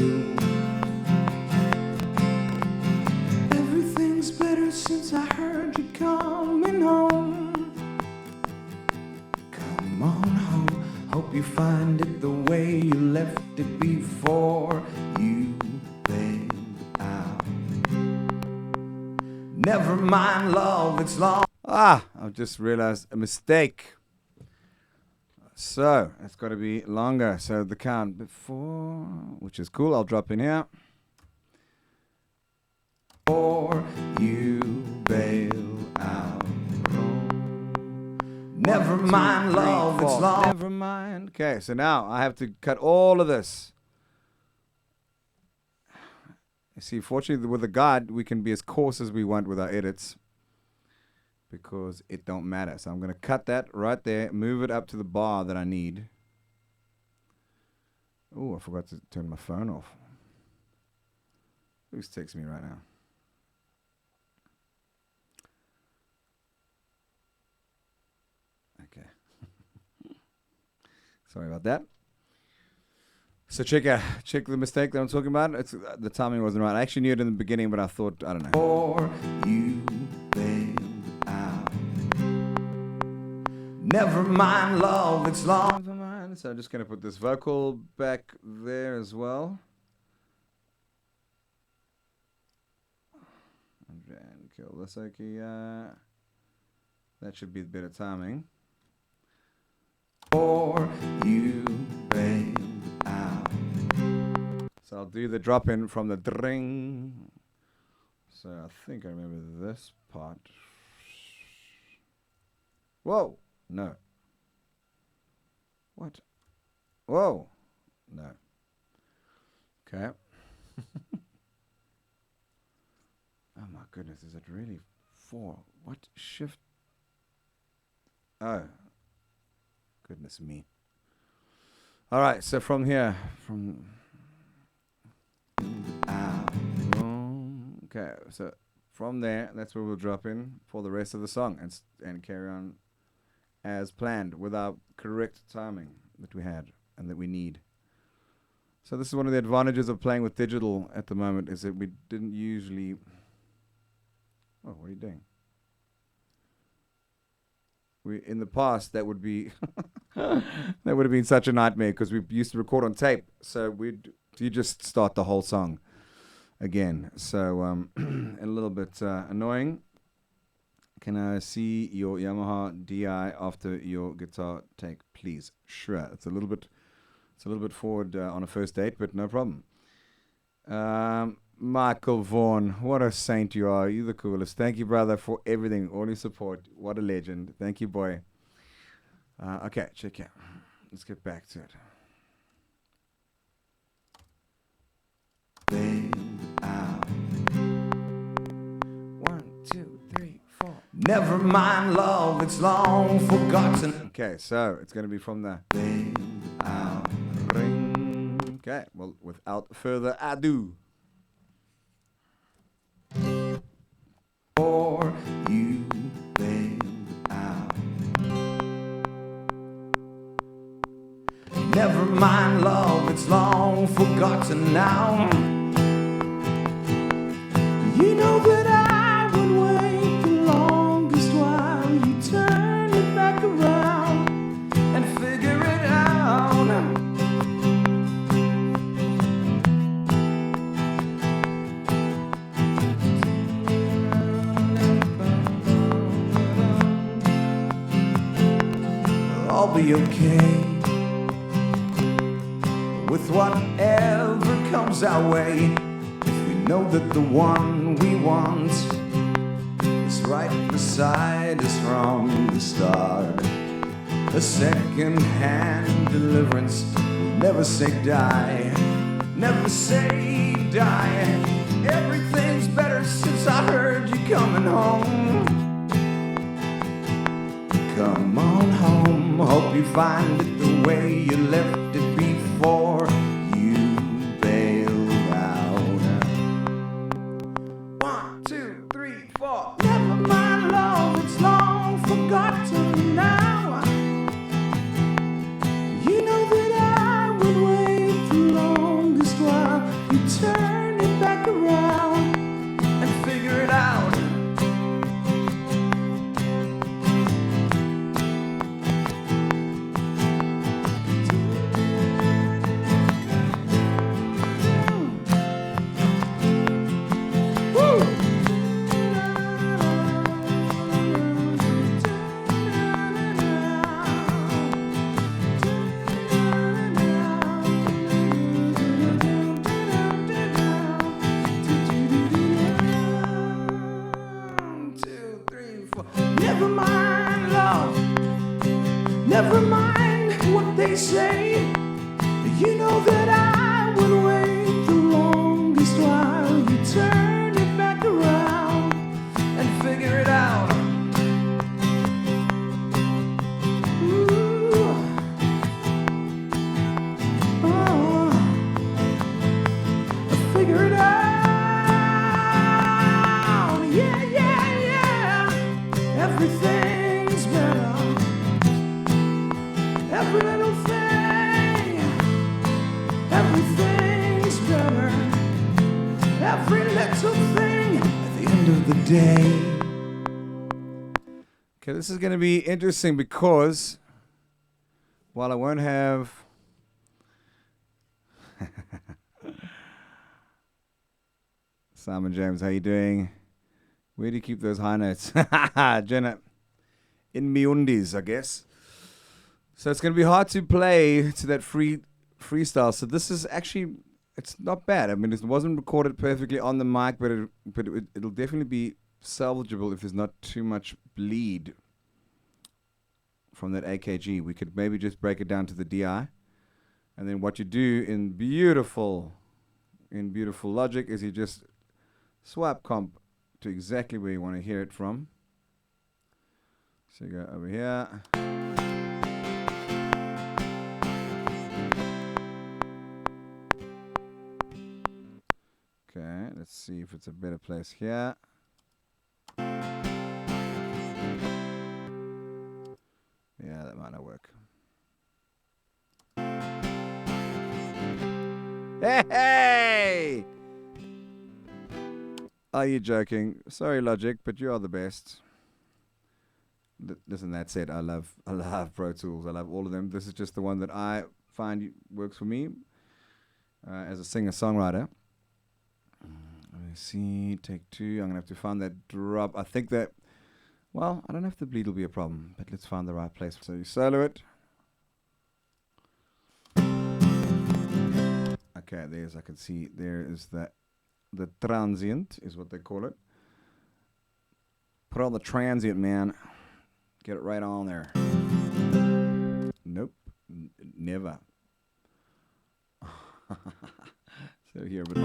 Everything's better since I heard you coming home. Come on home. Hope you find it the way you left it before you bailed out. Never mind, love, it's long. I've just realized a mistake. So it's got to be longer. So the count before, which is cool. I'll drop in here. Or you bail out. Never mind, love, it's long. Never mind. Okay, so now I have to cut all of this. You see, fortunately, with the guide, we can be as coarse as we want with our edits because it don't matter. So I'm going to cut that right there, move it up to the bar that I need. Oh, I forgot to turn my phone off. Who's texting me right now? Okay. Sorry about that. So check the mistake that I'm talking about. It's the timing wasn't right. I actually knew it in the beginning, but I thought, I don't know. Or you bail out. Never mind, love, it's long. Never mind. So I'm just gonna put this vocal back there as well. And kill this. Okay, that should be better timing. Or you bail out. So I'll do the drop in from the dring. So I think I remember this part. Whoa, no. What? Whoa, no. Okay. Oh my goodness, is it really 4? What shift? Oh, goodness me. All right, so from here, from okay, so from there, that's where we'll drop in for the rest of the song and carry on as planned with our correct timing that we had and that we need. So this is one of the advantages of playing with digital at the moment, is that we didn't usually. Oh, what are you doing? In the past, that would be that would have been such a nightmare because we used to record on tape. So you just start the whole song again. So a little bit annoying. Can I see your Yamaha DI after your guitar take, please? Sure. It's a little bit forward on a first date, but no problem. Michael Vaughan, what a saint you are. You're the coolest. Thank you, brother, for everything, all your support. What a legend. Thank you, boy. Okay, check out. Let's get back to it. Bail out. 1, 2, 3, 4. Never mind, love, it's long forgotten. Okay, so it's going to be from the Bail out. ring. Okay, well, without further ado. Or you bail out. Never mind, love, it's long forgotten now. You know that I would wait the longest while you turn it back around and figure it out. I'll be okay with whatever comes our way if we know that the one we want is right beside us from the start. A second-hand deliverance will never say die, never say die. Everything's better since I heard you coming home. Come on home. Hope you find it the way you left it before you bail out. 1, 2, 3, 4. Never mind, love, it's long forgotten now. You know that I would wait the longest while you turn it back around and figure it out. Never mind, love. Never mind what they say. You know that I would wait the longest while you turn it back around and figure it out. Ooh. Oh. Figure it out. Yeah, yeah, yeah. Everything's better. Every little thing. Everything's better. Every little thing at the end of the day. Okay, this is going to be interesting because while I won't have Simon James, how you doing? Where do you keep those high notes? Jenna, in me undies, I guess. So it's going to be hard to play to that freestyle. So this is actually, it's not bad. I mean, it wasn't recorded perfectly on the mic, but it'll definitely be salvageable if there's not too much bleed from that AKG. We could maybe just break it down to the DI. And then what you do in beautiful Logic is you just swap comp to exactly where you want to hear it from. So you go over here. Okay, let's see if it's a better place here. Yeah, that might not work. Hey! Are you joking? Sorry, Logic, but you are the best. Listen, that said, I love Pro Tools. I love all of them. This is just the one that I find works for me as a singer-songwriter. Let me see, take 2. I'm going to have to find that drop. I think that, well, I don't know if the bleed will be a problem, but let's find the right place. So you solo it. Okay, I can see there is the transient is what they call it. Put on the transient, man. Get it right on there. Nope, never. So here, but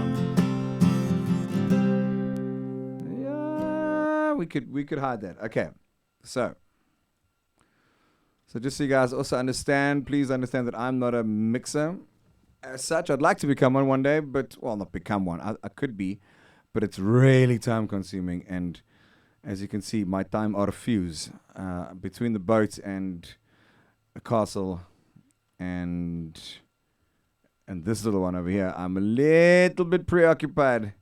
yeah, we could hide that. Okay, so just so you guys also understand, please understand that I'm not a mixer. As such, I'd like to become one day, but, well, not become one. I could be, but it's really time consuming. And as you can see, my time are fuse between the boat and a castle and this little one over here. I'm a little bit preoccupied,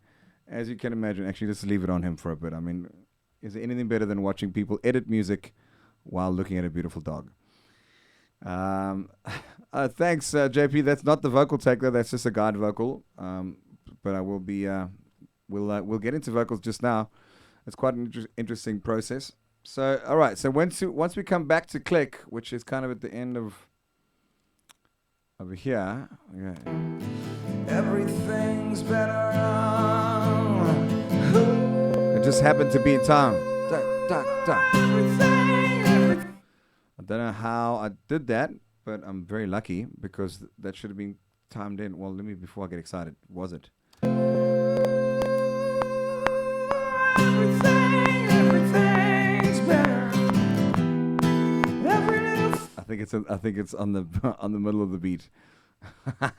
as you can imagine. Actually, just leave it on him for a bit. I mean, is there anything better than watching people edit music while looking at a beautiful dog? Thanks, JP. That's not the vocal take though. That's just a guide vocal. But I will be. We'll get into vocals just now. It's quite an interesting process. So, all right. So once we come back to click, which is kind of at the end of over here. Okay. Everything's better. It just happened to be in time. I don't know how I did that, but I'm very lucky because that should have been timed in. Well, let me, before I get excited, was it? Everything's better. I think it's on the on the middle of the beat. Everything's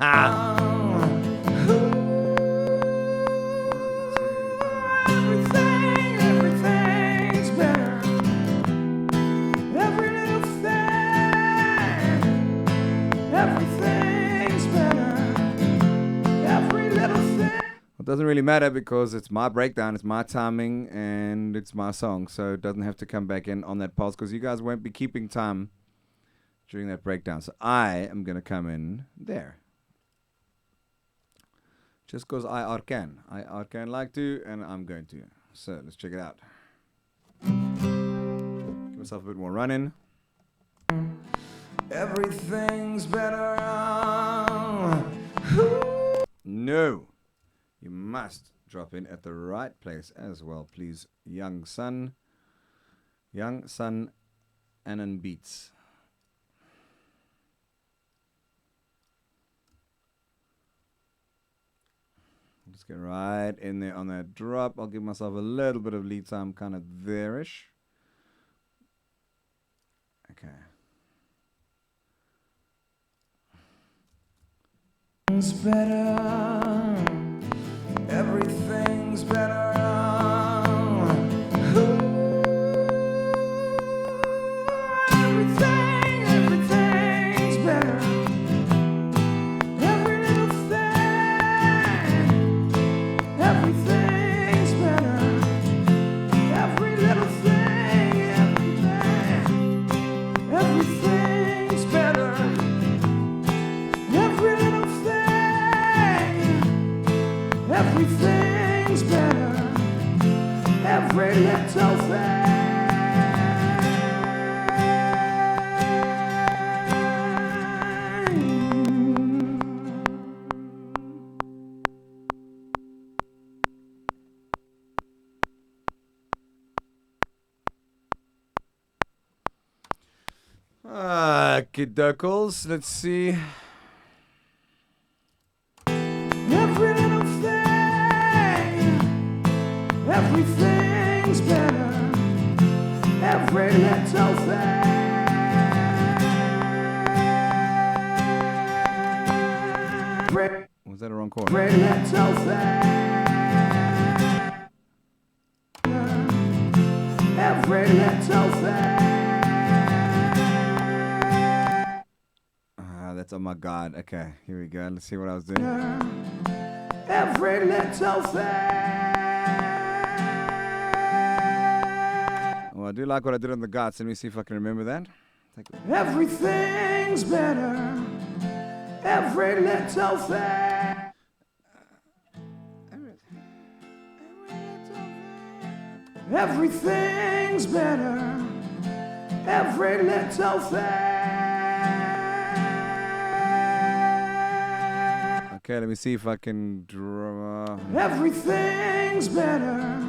better. Every little thing. Everything's better. Every little thing. It doesn't really matter because it's my breakdown, it's my timing, and it's my song. So it doesn't have to come back in on that pulse because you guys won't be keeping time during that breakdown. So I am going to come in there. Just because I can like to, and I'm going to. So let's check it out. Give myself a bit more running. Everything's better. No. You must drop in at the right place as well, please, young son. Young Sun Annan Beats. Just get right in there on that drop. I'll give myself a little bit of lead time, kind of there-ish. Okay. Everything's better. Everything's better. Everything's better. Every little thing. Everything's better. Every little thing. Everything's better. Every little thing. Everything's better. Every little thing. Kidokles, let's see. Every little thing. Everything's better. Every little thing. Was that a wrong chord? Every little thing. Every little thing. That's, oh my God. Okay, here we go. Let's see what I was doing. Every little thing. Well, I do like what I did on the guts. Let me see if I can remember that. Everything's better. Every little thing. Everything's better. Every little thing. Okay, let me see if I can draw. Everything's better.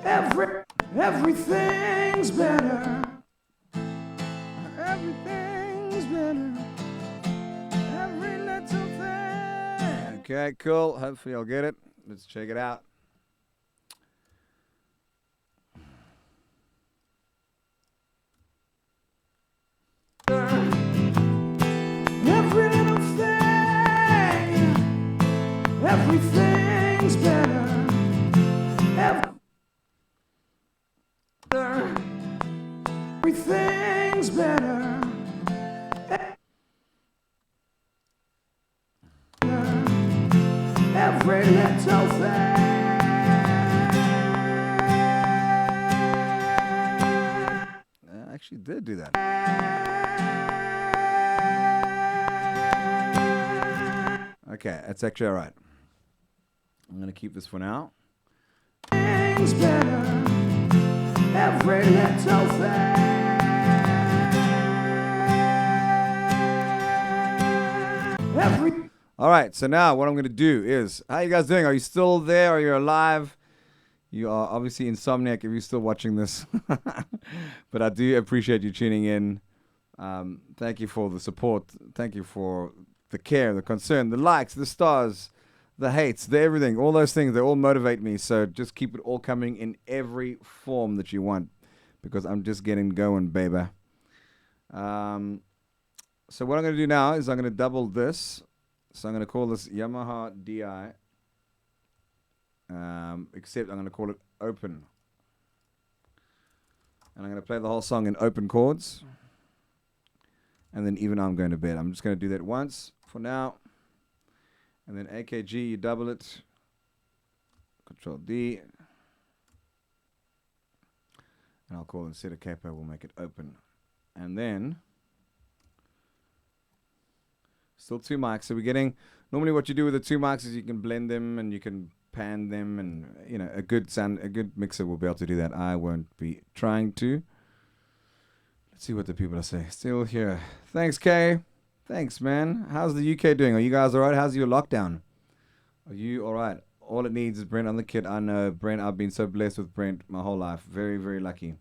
Everything's better. Everything's better. Every little thing. Okay, cool. Hopefully I'll get it. Let's check it out. Every little thing. Everything's better. Everything's better. Every little thing. I actually did do that. Okay, that's actually all right. I'm going to keep this for now. Everything's better. Every little thing. All right, so now what I'm going to do is, how you guys doing? Are you still there? Are you alive? You are obviously insomniac if you're still watching this. But I do appreciate you tuning in. Thank you for the support. Thank you for the care, the concern, the likes, the stars, the hates, the everything. All those things, they all motivate me. So just keep it all coming in every form that you want, because I'm just getting going, baby. So what I'm going to do now is I'm going to double this. So I'm going to call this Yamaha DI. Except I'm going to call it open. And I'm going to play the whole song in open chords. And then even I'm going to bed. I'm just going to do that once for now. And then AKG, you double it. Control D. And I'll call instead of capo, we'll make it open. And then still two mics. So we're getting, normally what you do with the two mics is you can blend them and you can pan them, and you know, a good mixer will be able to do that. I won't be trying to. Let's see what the people are saying. Still here. Thanks, Kay. Thanks, man. How's the UK doing? Are you guys all right? How's your lockdown? Are you all right? All it needs is Brent on the kit. I know Brent. I've been so blessed with Brent my whole life. Very, very lucky.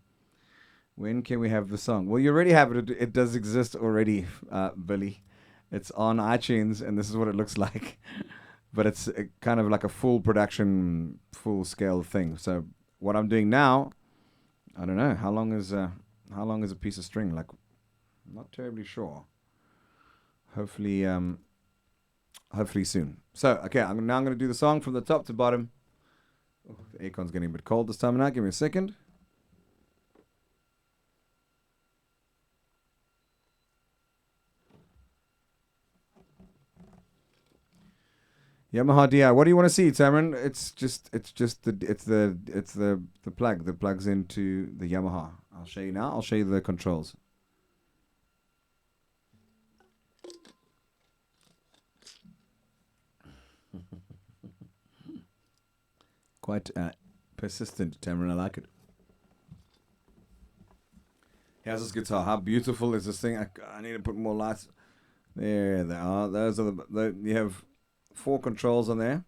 When can we have the song? Well, you already have it. It does exist already, Billy. It's on iTunes, and this is what it looks like. But it's kind of like a full production, full scale thing. So what I'm doing now, I don't know how long is a piece of string. Like, I'm not terribly sure. Hopefully, hopefully soon. So okay, I'm going to do the song from the top to bottom. Oh, the aircon's getting a bit cold this time now. Give me a second. Yamaha DI. What do you want to see, Tamarin? It's the plug that plugs into the Yamaha. I'll show you now. I'll show you the controls. Quite persistent, Tamarin. I like it. Here's this guitar. How beautiful is this thing? I need to put more lights. There they are. Those are you have 4 controls on there,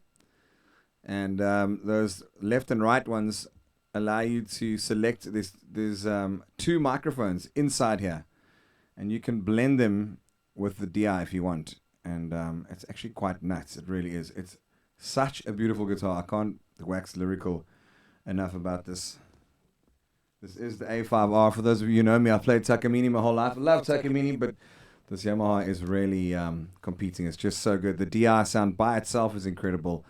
and those left and right ones allow you to select this. There's 2 microphones inside here, and you can blend them with the DI if you want. And it's actually quite nuts. It really is. It's such a beautiful guitar. I can't wax lyrical enough about this. This is the A5R. For those of you who know me, I've played Takamine my whole life. I love Takamine, but this Yamaha is really competing. It's just so good. The DI sound by itself is incredible.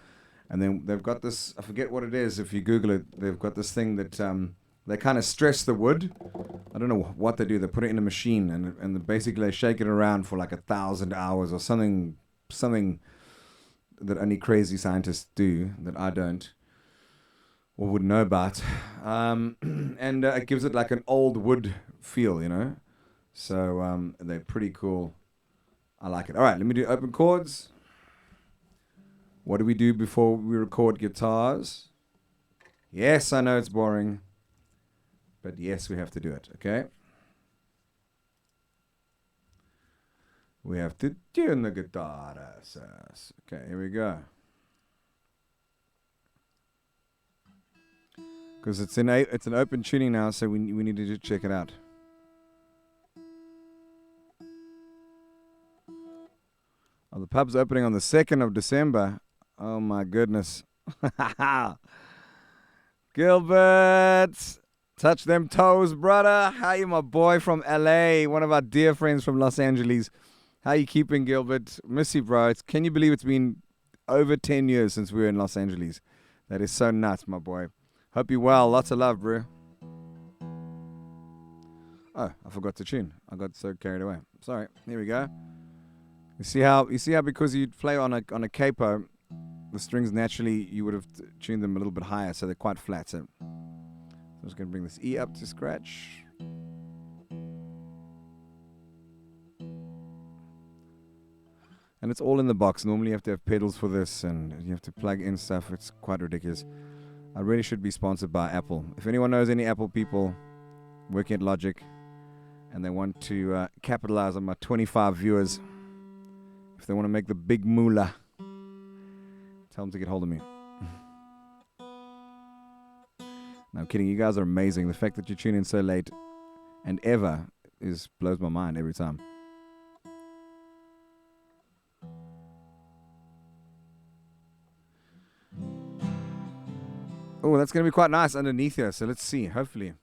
And then they've got this, I forget what it is, if you Google it, they've got this thing that they kind of stress the wood. I don't know what they do. They put it in a machine and basically they shake it around for like 1,000 hours or something that only crazy scientists do that I don't or would know about. And it gives it like an old wood feel, you know? So they're pretty cool. I like it. All right, let me do open chords. What do we do before we record guitars? Yes, I know it's boring, but yes, we have to do it, okay? We have to tune the guitar. Okay, here we go. Because it's an open tuning now, so we need to just check it out. Oh, the pub's opening on the 2nd of December. Oh my goodness. Gilbert, touch them toes, brother. How you, my boy from LA, one of our dear friends from Los Angeles. How you keeping, Gilbert? Miss you, bro. Can you believe it's been over 10 years since we were in Los Angeles? That is so nuts, my boy. Hope you're well. Lots of love, bro. Oh, I forgot to tune. I got so carried away. Sorry. Here we go. You see how because you play on a capo, the strings naturally you would have tuned them a little bit higher, so they're quite flat. So I'm just going to bring this E up to scratch. And it's all in the box. Normally you have to have pedals for this, and you have to plug in stuff. It's quite ridiculous. I really should be sponsored by Apple. If anyone knows any Apple people working at Logic and they want to capitalize on my 25 viewers, if they want to make the big moolah, tell them to get hold of me. No, I'm kidding. You guys are amazing. The fact that you tune in so late and ever blows my mind every time. Oh, that's going to be quite nice underneath here. So let's see. Hopefully.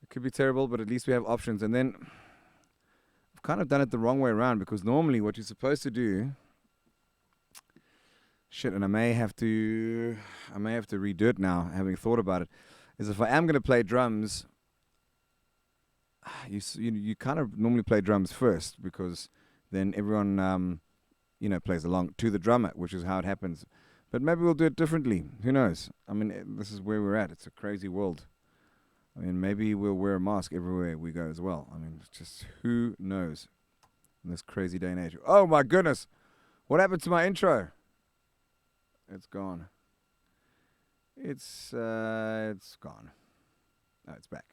It could be terrible, but at least we have options. And then I've kind of done it the wrong way around, because normally what you're supposed to do... Shit, and I may have to redo it now, having thought about it, is if I am going to play drums, you kind of normally play drums first, because then everyone, plays along to the drummer, which is how it happens. But maybe we'll do it differently. Who knows? I mean, this is where we're at. It's a crazy world. I mean, maybe we'll wear a mask everywhere we go as well. I mean, just who knows in this crazy day and age. Oh, my goodness. What happened to my intro? It's gone. It's gone. No, it's back.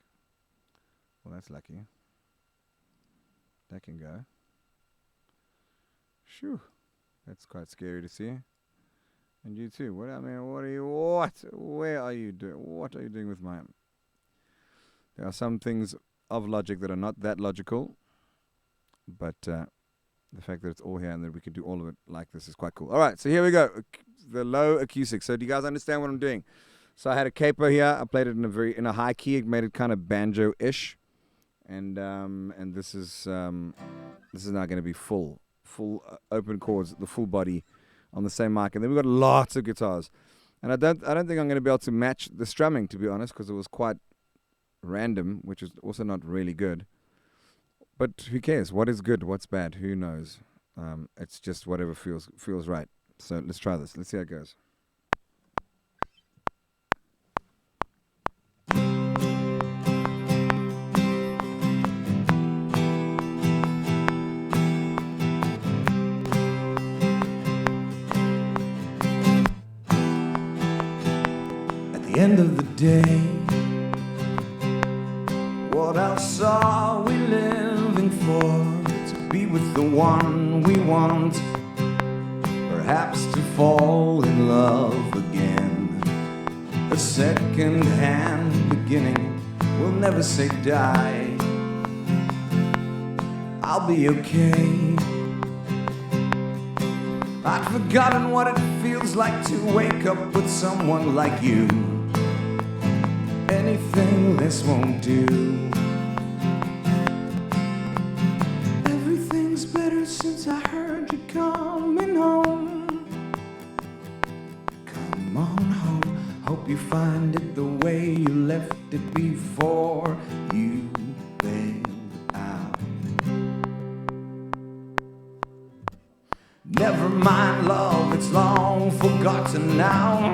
Well, that's lucky. That can go. Shoo. That's quite scary to see. And you too. Where are you doing with my... There are some things of logic that are not that logical, but the fact that it's all here and that we can do all of it like this is quite cool. All right, so here we go. The low acoustic. So do you guys understand what I'm doing? So I had a capo here. I played it in a high key. It made it kind of banjo-ish, and this is now going to be full open chords, the full body on the same mic, and then we've got lots of guitars. And I don't think I'm going to be able to match the strumming, to be honest, because it was quite random, which is also not really good. But who cares? What is good? What's bad? Who knows? It's just whatever feels right. So let's try this. Let's see how it goes. At the end of the day, what else are we living for? To be with the one we want, perhaps to fall in love again. A second-hand beginning will never say die. I'll be okay. I'd forgotten what it feels like to wake up with someone like you. Anything this won't do. Everything's better since I heard you coming home. Come on home. Hope you find it the way you left it before you bailed out. Never mind, love, it's long forgotten now.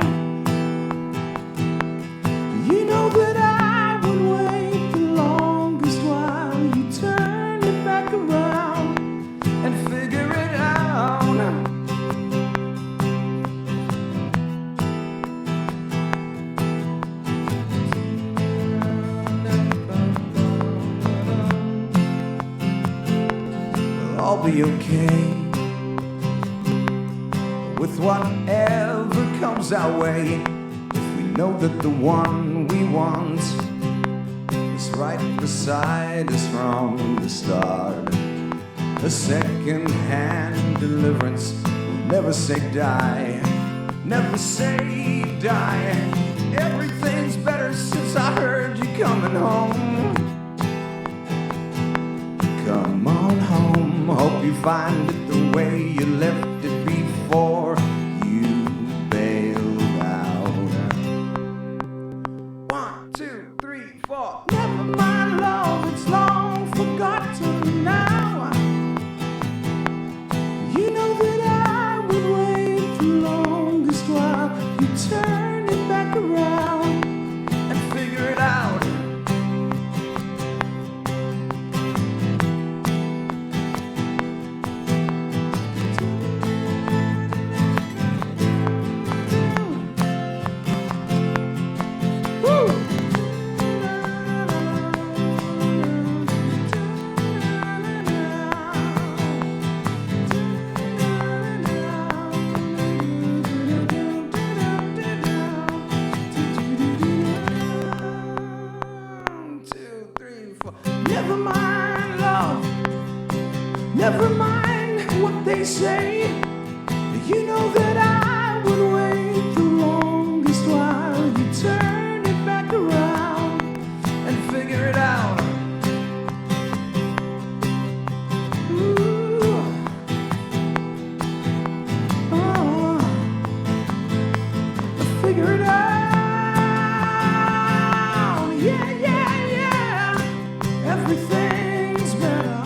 You know that I would wait the longest while you turn it back around and figure it out. I'll be okay with whatever comes our way. Know that the one we want is right beside us from the start. A second-hand deliverance will never say die, never say die. Everything's better since I heard you coming home. Come on home, hope you find it the way you left it before you bailed out. 1, 2, 3, 4. Never mind, love, it's long forgotten now. You know that I would wait the longest while you turn it back around and figure it out. Never mind, love, never mind what they say. You know that I would wait the longest while you turn it back around and figure it out. Ooh. Oh. Figure it out. Yeah, yeah, yeah. Everything's better.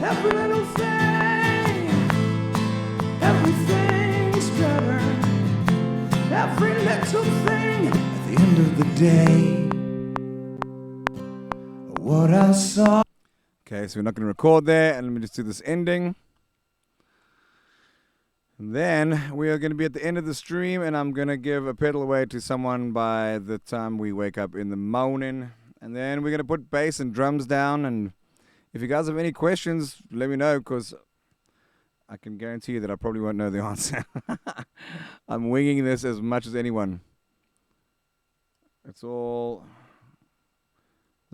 Every little thing. Everything's better. Every little thing. At the end of the day, what I saw. Okay, so we're not going to record there, and let me just do this ending. And then we are going to be at the end of the stream, and I'm going to give a pedal away to someone by the time we wake up in the morning. And then we're going to put bass and drums down. And if you guys have any questions, let me know, because I can guarantee you that I probably won't know the answer. I'm winging this as much as anyone. It's all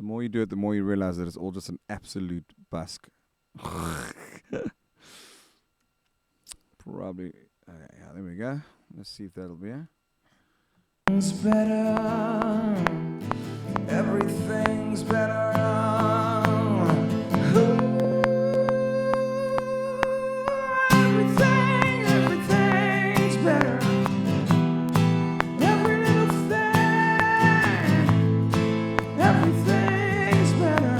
more you do it, the more you realize that it's all just an absolute busk. Probably. Yeah, there we go. Let's see if that'll be it. Everything's better. Everything's better. Everything's better. Every little thing. Everything's better.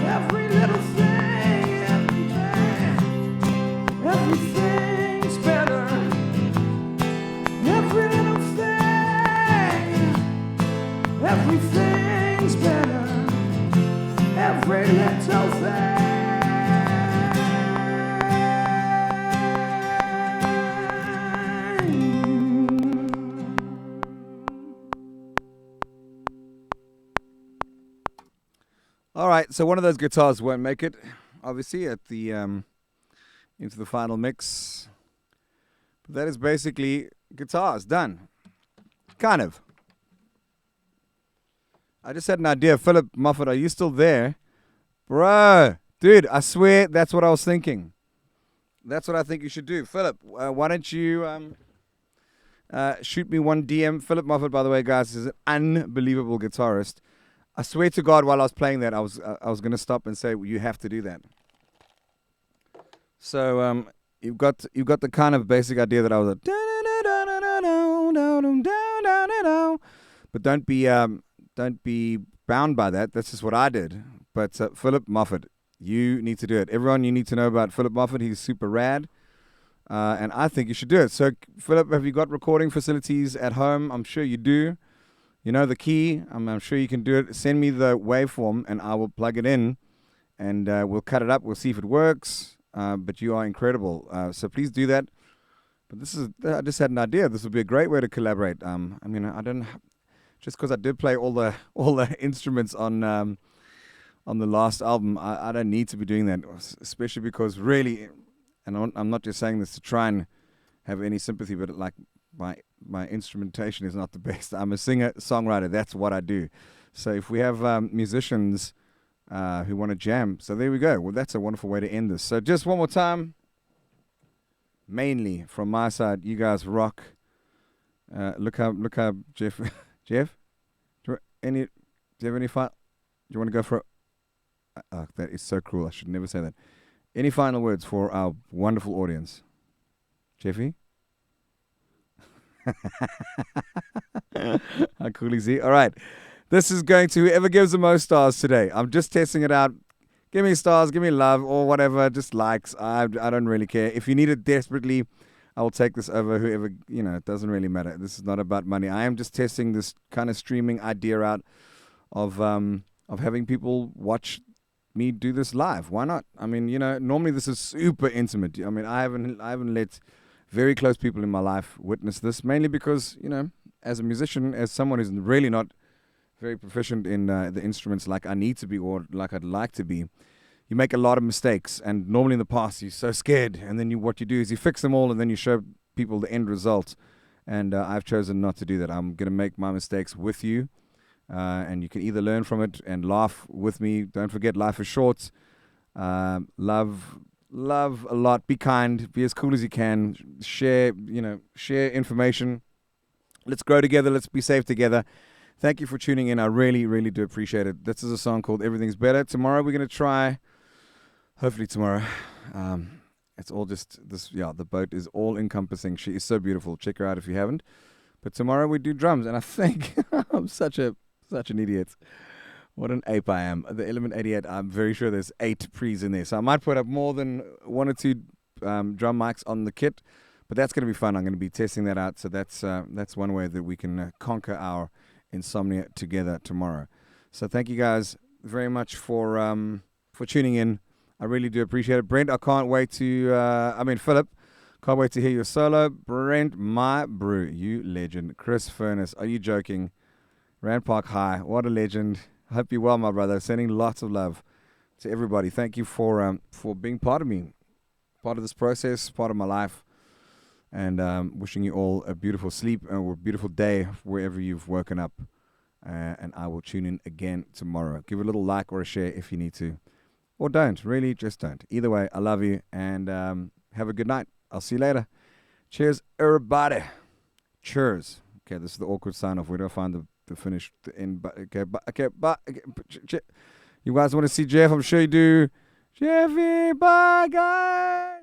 Every little thing. Everything's better. Every little thing. Everything's better. Every little thing. All right, so one of those guitars won't make it, obviously, at the into the final mix. But that is basically guitars done. Kind of. I just had an idea. Philip Moffat, are you still there? Bro, dude, I swear that's what I was thinking. That's what I think you should do. Philip, why don't you shoot me one DM. Philip Moffat, by the way, guys, is an unbelievable guitarist. I swear to God, while I was playing that, I was going to stop and say, you have to do that. So you've got the kind of basic idea that I was like, but don't be bound by that. That's just what I did. But Philip Moffat, you need to do it. Everyone, you need to know about Philip Moffat. He's super rad, and I think you should do it. So, Philip, have you got recording facilities at home? I'm sure you do. You know the key. I'm sure you can do it. Send me the waveform, and I will plug it in, and we'll cut it up. We'll see if it works. But you are incredible. So please do that. But I just had an idea. This would be a great way to collaborate. I mean, I don't just because I did play all the instruments on the last album. I don't need to be doing that, especially because really, and I'm not just saying this to try and have any sympathy, but like my instrumentation is not the best. I'm a singer songwriter. That's what I do. So if we have musicians who want to jam, so there we go. Well, that's a wonderful way to end this. So just one more time. Mainly from my side, you guys rock. Look how Jeff. Jeff, do you have any do you want to go for? That is so cruel. I should never say that. Any final words for our wonderful audience, Jeffy? How cool is he? All right, this is going to whoever gives the most stars today. I'm just testing it out. Give me stars, give me love, or whatever, just likes. I don't really care. If you need it desperately, I will take this over whoever, it doesn't really matter. This is not about money. I am just testing this kind of streaming idea out of having people watch me do this live. Why not? I mean, normally this is super intimate. I mean, I haven't let very close people in my life witness this, mainly because, as a musician, as someone who's really not very proficient in the instruments like I need to be or like I'd like to be, you make a lot of mistakes. And normally in the past, you're so scared. And then what you do is you fix them all and then you show people the end result. And I've chosen not to do that. I'm going to make my mistakes with you. And you can either learn from it and laugh with me. Don't forget, life is short. Love a lot. Be kind. Be as cool as you can. Share information. Let's grow together. Let's be safe together. Thank you for tuning in. I really, really do appreciate it. This is a song called Everything's Better. Tomorrow we're going to try, hopefully tomorrow, it's all just this, the boat is all encompassing. She is so beautiful. Check her out if you haven't. But tomorrow we do drums, and I think I'm such an idiot. What an ape I am. The Element 88, I'm very sure there's 8 pre's in there. So I might put up more than 1 or 2 drum mics on the kit, but that's going to be fun. I'm going to be testing that out. So that's one way that we can conquer our insomnia together tomorrow. So thank you guys very much for tuning in. I really do appreciate it. Brent, I can't wait to Philip, can't wait to hear your solo. Brent, my brew, you legend. Chris Furness, are you joking? Rand Park High, what a legend. I hope you're well, my brother. Sending lots of love to everybody. Thank you for being part of me, part of this process, part of my life. And wishing you all a beautiful sleep or a beautiful day wherever you've woken up. And I will tune in again tomorrow. Give it a little like or a share if you need to. Or don't. Really, just don't. Either way, I love you. And have a good night. I'll see you later. Cheers, everybody. Cheers. Okay, this is the awkward sign off. Where do I find the finish? The end. But you guys want to see Jeff? I'm sure you do. Jeffy, bye, guys.